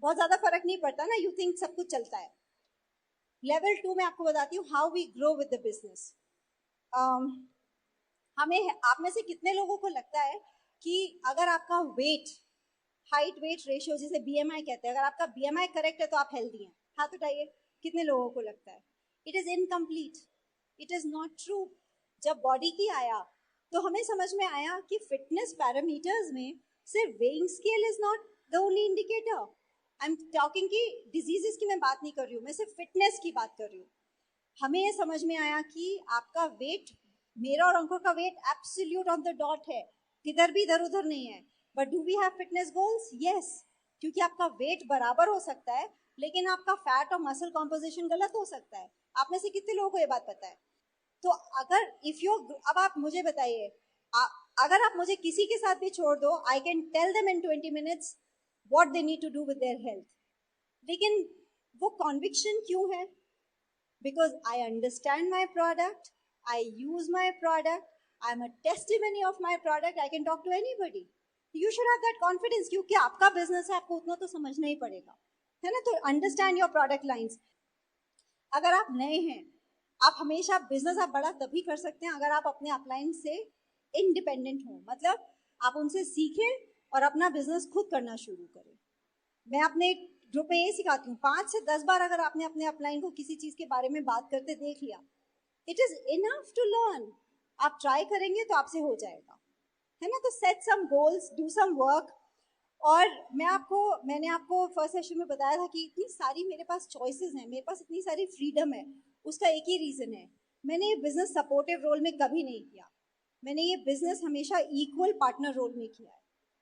बहुत ज्यादा फर्क नहीं पड़ता ना, यू थिंक सब कुछ चलता है. लेवल 2 में आपको बताती हूँ how we grow with the business. हमें आप में से कितने लोगों को लगता है कि अगर आपका वेट, हाइट वेट रेशियो जिसे बीएमआई कहते हैं, अगर आपका बीएमआई करेक्ट है तो आप हेल्दी हैं? हाथ उठाइए. कितने लोगों को लगता है? It is incomplete, it is not true. जब बॉडी की आया तो हमें समझ में आया कि फिटनेस पैरामीटर्स में सिर्फ weighing scale is not the only indicator. I am talking की डिजीजेस की मैं बात नहीं कर रही हूँ, मैं सिर्फ फिटनेस की बात कर रही हूँ. हमें ये समझ में आया कि आपका वेट, मेरा और अंकुर का weight absolute on the dot है, किधर भी इधर उधर नहीं है. But do we have fitness goals? Yes. क्योंकि आपका वेट बराबर हो सकता है लेकिन आपका फैट और मसल कॉम्पोजिशन गलत हो सकता है. आप में से कितने लोगों को ये बात पता है? तो अगर इफ यू, अब आप मुझे बताइए, अगर आप मुझे किसी के साथ भी छोड़ दो, I can tell them in 20 minutes what they need to do with their health. लेकिन वो कॉन्विक्शन क्यों है? Because I understand my product, I use my product, I'm a testimony of my product, I can talk to anybody. You should have that confidence क्योंकि आपका business है, आपको उतना तो समझना ही पड़ेगा, है ना. तो अंडरस्टैंड योर प्रोडक्ट लाइंस. अगर आप नए हैं, आप हमेशा बिजनेस आप बड़ा तभी कर सकते हैं अगर आप अपने अपलाइन से इंडिपेंडेंट हो, मतलब आप उनसे सीखें और अपना बिजनेस खुद करना शुरू करें. मैं अपने ग्रुप में ये सिखाती हूँ, 5 से 10 बार अगर आपने अपने अपलाइन को किसी चीज के बारे में बात करते देख लिया, it is enough to learn. आप ट्राई करेंगे तो आपसे हो जाएगा, है ना. तो set some goals, do some work. और मैंने आपको फर्स्ट सेशन में बताया था कि इतनी सारी मेरे पास चॉइसेस हैं, मेरे पास इतनी सारी फ्रीडम है. उसका एक ही रीजन है, मैंने ये बिजनेस सपोर्टिव रोल में कभी नहीं किया. मैंने ये बिजनेस हमेशा इक्वल पार्टनर रोल में किया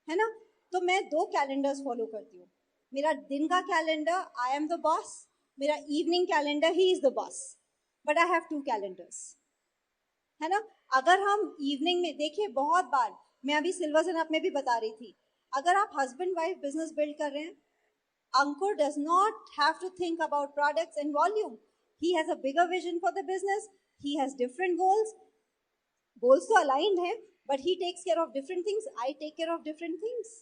है ना. तो मैं 2 कैलेंडर्स फॉलो करती हूँ. मेरा दिन का calendar, I am the boss. मेरा evening calendar, he is the boss. But I have 2 calendars, है ना. अगर हम इवनिंग में देखिए, बहुत बार मैं अभी सिल्वर सन अप में भी बता रही थी, अगर आप हस्बैंड वाइफ बिजनेस बिल्ड कर रहे हैं, Ankur does not have to think about products and volume. He has a bigger vision for the business. He has different goals. Goals तो aligned हैं, but he takes care of different things. I take care of different things.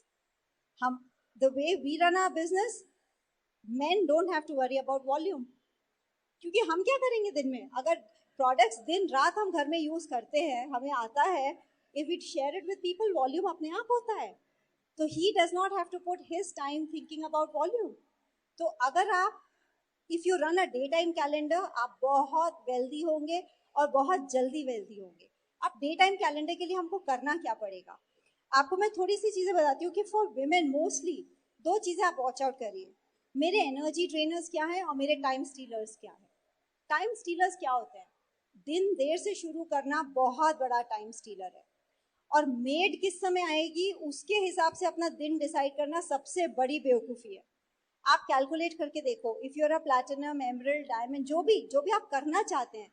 हम, the way we run our business, men don't have to worry about volume. क्योंकि हम क्या करेंगे दिन में? अगर प्रोडक्ट्स दिन रात हम घर में यूज करते हैं, हमें आता है, if we share it with people, volume अपने आप होता है. तो he does not have to put his time thinking about volume. तो अगर आप, if you run a day time calendar, आप बहुत वेल्दी होंगे और बहुत जल्दी वेल्दी होंगे. अब डे टाइम कैलेंडर के लिए हमको करना क्या पड़ेगा? आपको मैं थोड़ी सी चीजें बताती हूँ कि फॉर विमेन मोस्टली 2 चीजें आप वॉच आउट करिए. मेरे एनर्जी ट्रेनर्स क्या है और मेरे टाइम स्टीलर्स क्या है. टाइम स्टीलर्स क्या होते हैं? दिन देर से शुरू करना बहुत बड़ा टाइम स्टीलर है. और मेड किस समय आएगी उसके हिसाब से अपना दिन डिसाइड करना सबसे बड़ी बेवकूफ़ी है. आप कैलकुलेट करके देखो, if you are a platinum, emerald, diamond, जो भी आप करना चाहते हैं,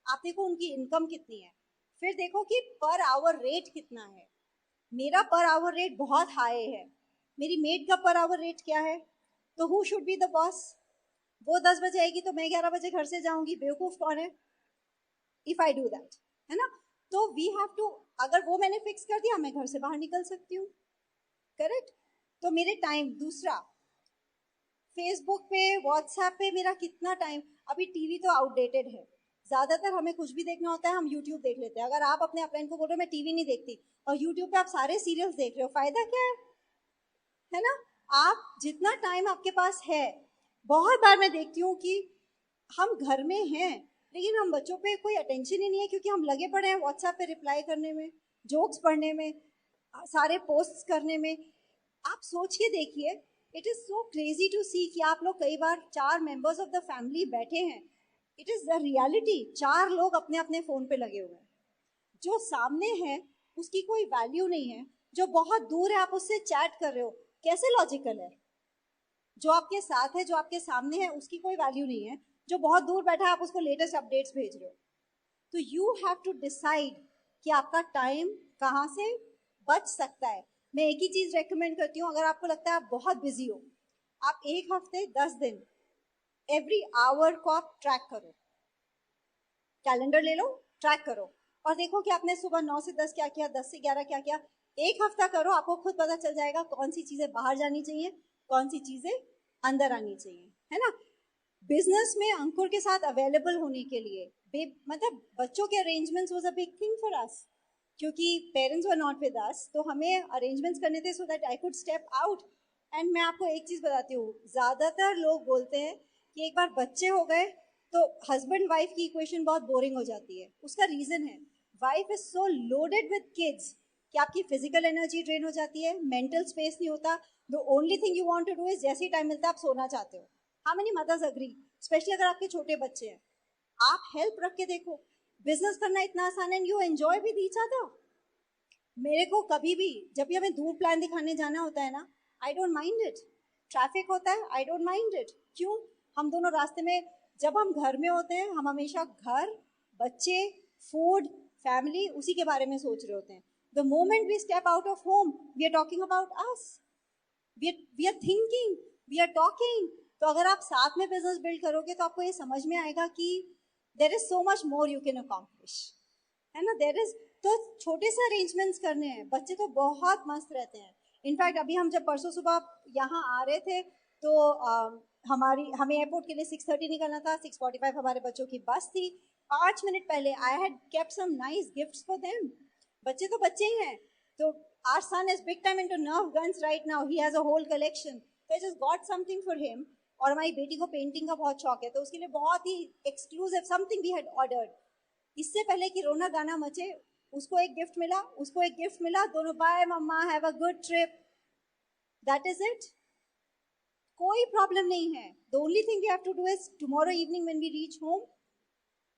आप देखो उनकी इनकम कितनी है. फिर देखो कि पर आवर रेट कितना है. मेरा पर आवर रेट बहुत हाई है. मेरी मेड का पर आवर रेट क्या है? तो who should be the boss? वो 10 बजे आएगी तो मैं 11 बजे घर से जाऊंगी, बेवकूफ कौन है? इफ आई डू दैट, है ना? तो वी हैव टू, अगर वो मैंने फिक्स कर दिया, मैं घर से बाहर निकल सकती हूँ, करेक्ट? तो मेरे टाइम, दूसरा फेसबुक पे, व्हाट्सएप पे मेरा कितना टाइम, अभी टीवी तो आउटडेटेड है, ज्यादातर हमें कुछ भी देखना होता है हम यूट्यूब देख लेते हैं। अगर आप अपने अपलाइन को बोल रहे हो मैं टीवी नहीं देखती, और यूट्यूब पे आप सारे सीरियल्स देख रहे हो, फायदा क्या है ना? आप जितना टाइम आपके पास है, बहुत बार मैं देखती हूँ कि हम घर में हैं लेकिन हम बच्चों पे कोई अटेंशन ही नहीं है, क्योंकि हम लगे पड़े हैं व्हाट्सएप पे रिप्लाई करने में, जोक्स पढ़ने में, सारे पोस्ट्स करने में। आप सोच के देखिए, it is so crazy to see कि आप लोग कई बार 4 मेंबर्स ऑफ द फैमिली बैठे हैं, इट इज द रियलिटी, 4 लोग अपने अपने फोन पे लगे हुए हैं। जो सामने है उसकी कोई वैल्यू नहीं है, जो बहुत दूर है आप उससे चैट कर रहे हो, कैसे लॉजिकल है? जो आपके साथ है, जो आपके सामने है, उसकी कोई वैल्यू नहीं है, जो बहुत दूर बैठा है आप उसको लेटेस्ट अपडेट्स भेज रहे हो। तो यू हैव टू डिसाइड कि आपका टाइम कहाँ से बच सकता है। मैं एक ही चीज रेकमेंड करती हूँ, अगर आपको लगता है आप बहुत बिजी हो, आप एक हफ्ते 10 दिन एवरी आवर को आप ट्रैक करो, कैलेंडर ले लो, ट्रैक करो और देखो कि आपने सुबह 9 से 10 क्या किया, 10 से 11 क्या किया। एक हफ्ता करो, आपको खुद पता चल जाएगा कौन सी चीजें बाहर जानी चाहिए, कौन सी चीजें अंदर आनी चाहिए, है ना? बिजनेस में अंकुर के साथ अवेलेबल होने के लिए मतलब बच्चों के arrangements was a big thing for us, क्योंकि parents were not with us, तो हमें अरेंजमेंट्स करने थे so that I could step out. And मैं आपको एक चीज बताती हूँ, ज्यादातर लोग बोलते हैं कि एक बार बच्चे हो गए तो हस्बैंड वाइफ की इक्वेशन बहुत बोरिंग हो जाती है। उसका रीजन है, wife is so loaded with kids कि आपकी फिजिकल एनर्जी ड्रेन हो जाती है, मेंटल स्पेस नहीं होता, the only thing you want to do is जैसे ही टाइम मिलता है आप सोना चाहते हो। How many mothers agree? Specially अगर आपके छोटे बच्चे हैं, आप हेल्प रख के देखो, बिजनेस करना इतना आसान है, you enjoy with each other. मेरे को कभी भी जब भी हमें दूर प्लान दिखाने जाना होता है ना, I don't mind it, traffic होता है, आई डोंट माइंड इट। क्यों? हम दोनों रास्ते में, जब हम घर में होते हैं हम हमेशा घर, बच्चे, फूड, फैमिली, उसी के बारे में सोच रहे होते हैं। The moment we step out of home, we are talking about us, we are thinking, we are talking. तो अगर आप साथ में बिजनेस बिल्ड करोगे तो आपको ये समझ में आएगा कि there is so much more you can accomplish, है ना? देर इज, तो छोटे से अरेंजमेंट्स करने हैं, बच्चे तो बहुत मस्त रहते हैं। इनफैक्ट अभी हम जब परसों सुबह यहाँ आ रहे थे तो हमें एयरपोर्ट के लिए 6:30 निकलना था, 6:45 हमारे बच्चों की बस थी। 5 मिनट पहले I had kept some nice gifts for them. बच्चे तो बच्चे ही हैं, तो our son is big time into nerf guns right now, he has a whole collection, so I just got something for him। और हमारी बेटी को पेंटिंग का बहुत शौक है, तो उसके लिए बहुत ही exclusive something we had ordered. इससे पहले कि रोना गाना मचे, उसको एक गिफ्ट मिला, उसको एक गिफ्ट मिला, दोनों bye mama, have a good trip, that is it. कोई प्रॉब्लम नहीं है। The only thing we have to do is tomorrow evening when we reach home,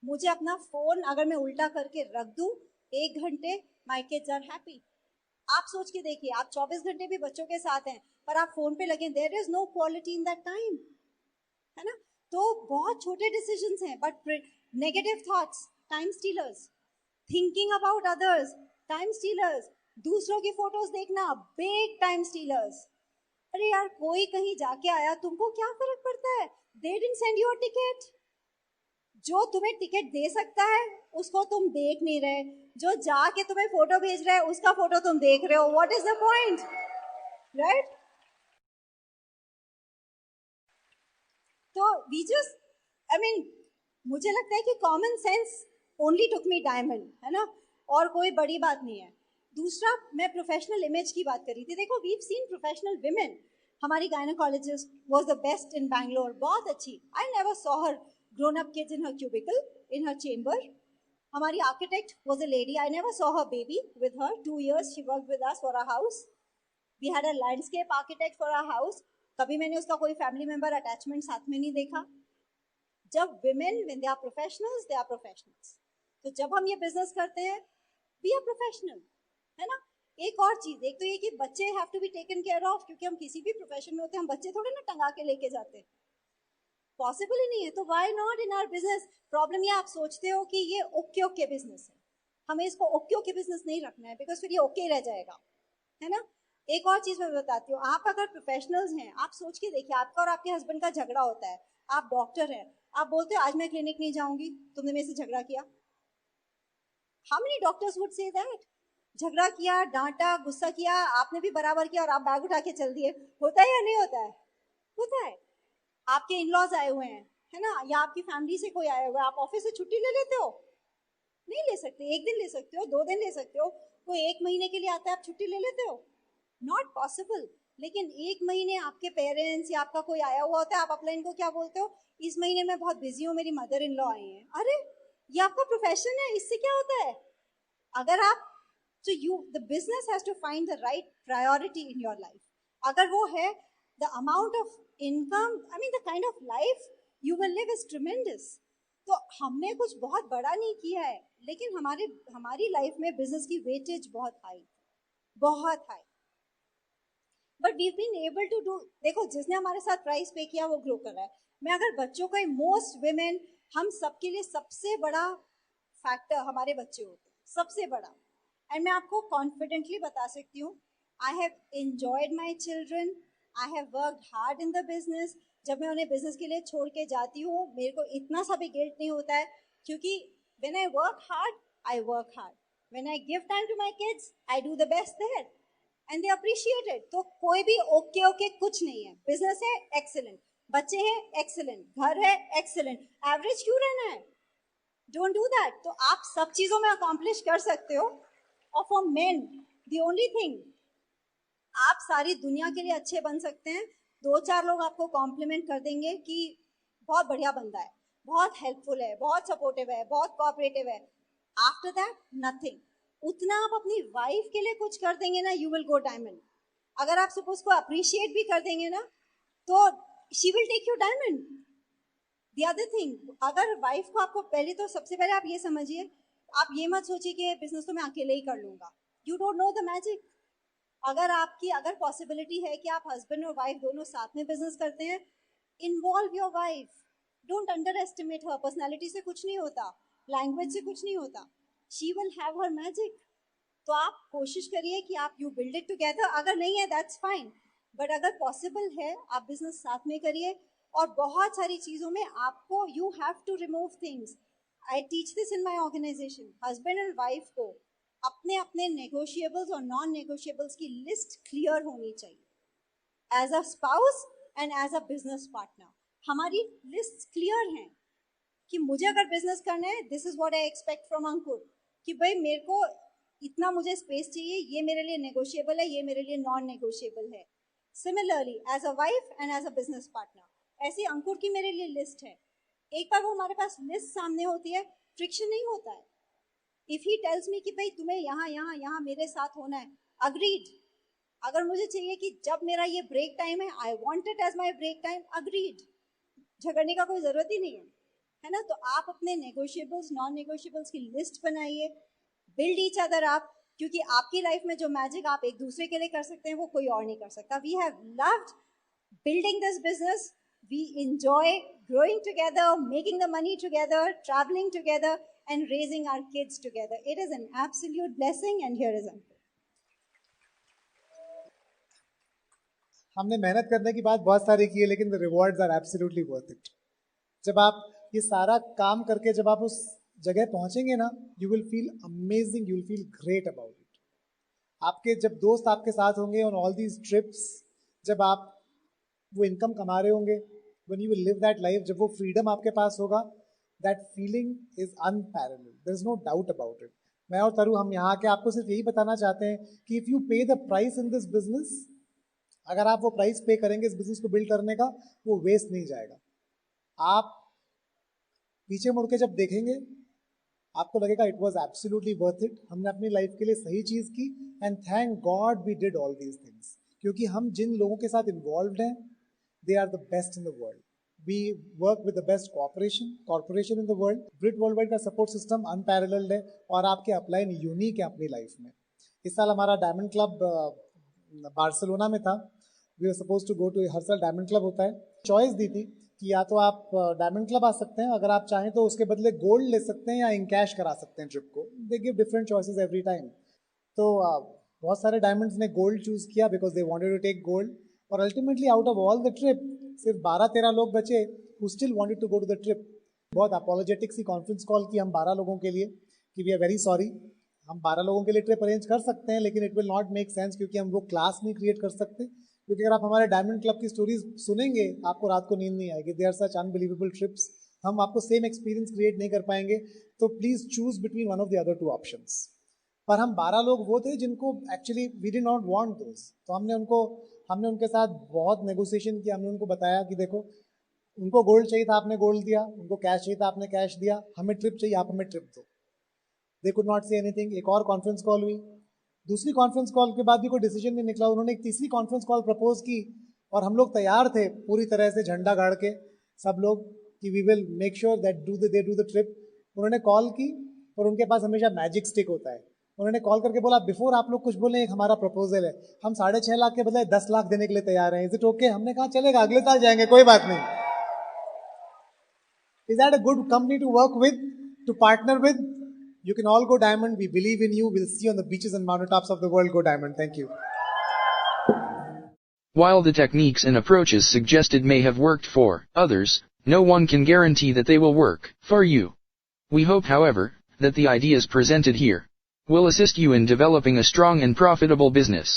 मुझे अपना फोन अगर मैं उल्टा करके रख दूं 1 घंटे, माय किड्स आर हैप्पी। आप सोच के देखिए, आप 24 घंटे भी बच्चों के साथ हैं पर आप फोन पे लगे, there is no quality in that time, है ना? तो बहुत छोटे डिसीजंस हैं, but negative thoughts, time stealers, thinking about others, time stealers, दूसरों की फोटोज देखना, बिग टाइम स्टीलर्स। अरे यार, कोई कहीं जाके आया, तुमको क्या फर्क पड़ता है? They didn't send you a ticket. जो तुम्हें टिकट दे सकता है उसको तुम देख नहीं रहे, जो जाके तुम्हें फोटो भेज रहा है उसका फोटो तुम देख रहे हो, what is the point, right? तो वी जस्ट, आई मीन, मुझे लगता है कि कॉमन सेंस ओनली टुक मी डायमंड, है ना? और कोई बड़ी बात नहीं है। दूसरा, मैं प्रोफेशनल इमेज की बात कर रही थी, देखो वीव सीन प्रोफेशनल विमेन। हमारी गायनोकोलॉजिस्ट वाज द बेस्ट इन बैंगलोर, बहुत अच्छी, I never saw her grown up kids in her cubicle, in her chamber. हमारी architect was a lady, I never saw her baby with her, 2 years she worked with us for our house. We had a landscape architect for our house, कभी मैंने उसका कोई family member attachment साथ में नहीं देखा। जब women, when they are professionals, they are professionals। तो जब हम ये बिजनेस करते हैं, we are professional, है ना? एक और चीज, एक तो ये कि बच्चे have to be taken care of, क्योंकि हम किसी भी प्रोफेशन में होते हैं, हम बच्चे थोड़े ना टंगा के लेके जाते हैं, पॉसिबल ही नहीं है। तो why not in our business? Problem ये आप सोचते हो कि ये ओके ओके बिजनेस है, हमें इसको ओके ओके बिजनेस नहीं रखना है, बिकॉज फिर ये ओके रह जाएगा, है ना? एक और चीज मैं बताती हूँ, आप अगर प्रोफेशनल्स हैं, आप सोच के देखिए, आपका और आपके हस्बैंड का झगड़ा होता है, आप डॉक्टर हैं, आप बोलते हो आज मैं क्लिनिक नहीं जाऊंगी, तुमने मेरे से झगड़ा किया। How many doctors would say that? झगड़ा किया, डांटा, गुस्सा किया, आपने भी बराबर किया और आप बैग उठा के चल दिए। होता है या नहीं होता है? होता है। आपके इन लॉज आए हुए हैं, है ना, या आपकी फैमिली से कोई आया हुआ है, आप ऑफिस से छुट्टी ले लेते हो? नहीं ले सकते। एक दिन ले सकते हो, 2 दिन ले सकते हो। कोई 1 महीने के लिए आता है, आप छुट्टी ले लेते हो? Not possible. लेकिन 1 महीने आपके पेरेंट्स या आपका कोई आया हुआ होता है, आप अपलाइन को क्या बोलते हो? इस महीने में बहुत बिजी हूँ, मेरी मदर इन लॉ आई हैं। अरे ये आपका प्रोफेशन है, इससे क्या होता है? अगर आप, so you, the business has to find the right priority in your life. अगर वो है, the amount of income, I mean the kind of life you will live is tremendous. तो हमने कुछ बहुत बड़ा नहीं किया है, लेकिन हमारी लाइफ में बिजनेस की वेटेज बहुत हाई, बहुत high. But we been able to do, देखो जिसने हमारे साथ प्राइस पे किया वो ग्रो कर रहा है। मैं अगर बच्चों का, मोस्ट विमेन, हम सबके लिए सबसे बड़ा फैक्टर हमारे बच्चे होते हैं, सबसे बड़ा। एंड मैं आपको कॉन्फिडेंटली बता सकती हूँ, I have enjoyed my children, I have worked hard in the business. जब मैं उन्हें बिजनेस के लिए छोड़ के जाती हूँ, मेरे को इतना सा भी गिल्ट नहीं होता है, क्योंकि when I work hard, I work hard. When I give time to my kids, I do the best there and they appreciate it. तो कोई भी ओके ओके कुछ नहीं है। बिजनेस है एक्सेलेंट, बच्चे हैं एक्सेलेंट, घर है एक्सेलेंट, एवरेज क्यों रहना है? Don't do that. तो आप सब चीजों में अकॉम्प्लिश कर सकते हो। और for main, the only thing, आप सारी दुनिया के लिए अच्छे बन सकते हैं। 2-4 लोग आपको कॉम्प्लीमेंट कर देंगे कि बहुत बढ़िया बंदा है, बहुत हेल्पफुल है, बहुत सपोर्टिव है, बहुत कोऑपरेटिव है। After that nothing. उतना आप अपनी वाइफ के लिए कुछ कर देंगे ना, यू विल गो डायमंड। अगर आप सपोज को अप्रिशिएट भी कर देंगे ना, तो she will take you diamond. The other thing, अगर वाइफ को, आपको पहले तो सबसे पहले आप ये समझिए, आप ये मत सोचिए कि बिजनेस तो मैं अकेले ही कर लूंगा। You don't know the magic. अगर पॉसिबिलिटी है कि आप हस्बैंड और वाइफ दोनों साथ में बिजनेस करते हैं, involve your wife. Don't under estimate her. Personality से कुछ नहीं होता, लैंग्वेज से कुछ नहीं होता। She will have her magic. तो आप कोशिश करिए कि आप यू बिल्ड इट टुगेदर। अगर नहीं है दैट्स फाइन, बट अगर पॉसिबल है आप बिजनेस साथ में करिए। और बहुत सारी चीजों में आपको, you have to remove things. I teach this in my organisation. Husband and wife को अपने अपने नेगोशिएबल्स और नॉन नेगोशिएबल्स की लिस्ट क्लियर होनी चाहिए। As a spouse and as a business partner हमारी लिस्ट क्लियर हैं कि मुझे अगर बिजनेस करना है, this is what I expect from Ankur, कि भाई मेरे को इतना मुझे स्पेस चाहिए, ये मेरे लिए नेगोशिएबल है, ये मेरे लिए नॉन नेगोशिएबल है। Similarly as a wife and as a business partner, ऐसी अंकुर की मेरे लिए लिस्ट है। एक बार वो हमारे पास लिस्ट सामने होती है, फ्रिक्शन नहीं होता है। इफ ही टेल्स मी कि भाई तुम्हें यहाँ यहाँ यहाँ मेरे साथ होना है, अग्रीड। अगर मुझे चाहिए कि जब मेरा ये ब्रेक टाइम है, I want it as my break time, agreed. झगड़ने का कोई जरूरत ही नहीं है ना। तो आप अपने नेगोशिएबल्स नॉन नेगोशिएबल्स की लिस्ट बनाइए, बिल्ड ईच अदर अप, क्योंकि आपकी लाइफ में जो मैजिक आप एक दूसरे के लिए कर सकते हैं वो कोई और नहीं कर सकता। We have loved building this business. We enjoy growing together, making the money together, traveling together, and raising our kids together. It is an absolute blessing, and here is Ankur. हमने मेहनत करने की बात बहुत सारी की है, लेकिन the rewards are absolutely worth it. जब आप ये सारा काम करके जब आप उस जगह पहुंचेंगे ना, you will feel amazing, you will feel great about it. आपके जब दोस्त आपके साथ होंगे ऑन ऑल दीज ट्रिप्स, जब आप वो इनकम कमा रहे होंगे, when you will live that life, जब वो फ्रीडम आपके पास होगा, that feeling is unparalleled, there is no doubt about it। मैं और तरु हम यहाँ के आपको सिर्फ यही बताना चाहते हैं कि if you pay the price in this business, अगर आप वो प्राइस पे करेंगे इस बिजनेस को बिल्ड करने का, वो वेस्ट नहीं जाएगा। आप पीछे मुड़ के जब देखेंगे आपको लगेगा it was absolutely worth it, हमने अपनी लाइफ के लिए सही चीज की, and thank God we did all these things. क्योंकि हम जिन लोगों के साथ इन्वॉल्व हैं, they are the best in the world. We work with the best corporation in the world. Brit Worldwide का सपोर्ट सिस्टम अनपैरेलल्ड है और आपके अपलाइन यूनिक है अपनी लाइफ में। इस साल हमारा डायमंड क्लब बार्सिलोना में था। We are suppose to go to, हर साल डायमंड क्लब होता है। चॉइस दी थी कि या तो आप डायमंड क्लब आ सकते हैं, अगर आप चाहें तो उसके बदले गोल्ड ले सकते हैं, या इन कैश करा सकते हैं ट्रिप को। They give different choices every time. तो बहुत सारे डायमंड्स ने गोल्ड चूज किया because they wanted to take gold, और ultimately out of all the trip सिर्फ 12-13 लोग बचे who still wanted to go to the trip. बहुत अपोलोजेटिक सी कॉन्फ्रेंस कॉल की हम 12 लोगों के लिए कि वी आर वेरी सॉरी, हम 12 लोगों के लिए ट्रिप अरेंज कर सकते हैं लेकिन it will not make sense, क्योंकि हम वो क्लास नहीं क्रिएट कर सकते। क्योंकि अगर आप हमारे डायमंड क्लब की स्टोरीज सुनेंगे आपको रात को नींद नहीं आएगी, they are such unbelievable trips, हम आपको सेम एक्सपीरियंस क्रिएट नहीं कर पाएंगे। तो please choose between one of the other 2 options. पर हम 12 लोग वो थे जिनको actually we did not want those, तो हमने उनके साथ बहुत नेगोशिएशन किया। हमने उनको बताया कि देखो उनको गोल्ड चाहिए था, आपने गोल्ड दिया, उनको कैश चाहिए था, आपने कैश दिया, हमें ट्रिप चाहिए, आप हमें ट्रिप दो। They could not say anything. एक और कॉन्फ्रेंस कॉल हुई, दूसरी कॉन्फ्रेंस कॉल के बाद भी कोई डिसीजन नहीं निकला। उन्होंने एक तीसरी कॉन्फ्रेंस कॉल प्रपोज की और हम लोग तैयार थे पूरी तरह से झंडा गाड़ के सब लोग कि we will make sure that they do the trip. उन्होंने कॉल की और उनके पास हमेशा मैजिक स्टिक होता है। उन्होंने कॉल करके बोला बिफोर आप लोग कुछ बोले, एक हमारा प्रपोजल है, हम 6.5 लाख के बदले 10 लाख देने के लिए तैयार हैं, इज इट ओके? हमने कहा चलेगा, अगले साल जाएंगे, कोई बात नहीं। Is that a good company to work with, to partner with? You can all go diamond. We believe in you. We'll see you on the beaches and mountaintops of the world. Go diamond. Thank you. While the techniques and approaches suggested may have worked for others, no one can guarantee that they will work for you. We hope, however, that the ideas presented here will assist you in developing a strong and profitable business.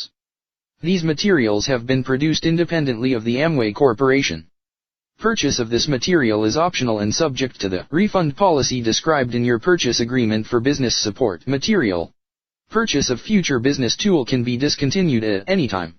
These materials have been produced independently of the Amway Corporation. Purchase of this material is optional and subject to the refund policy described in your purchase agreement for business support material. Purchase of future business tool can be discontinued at any time.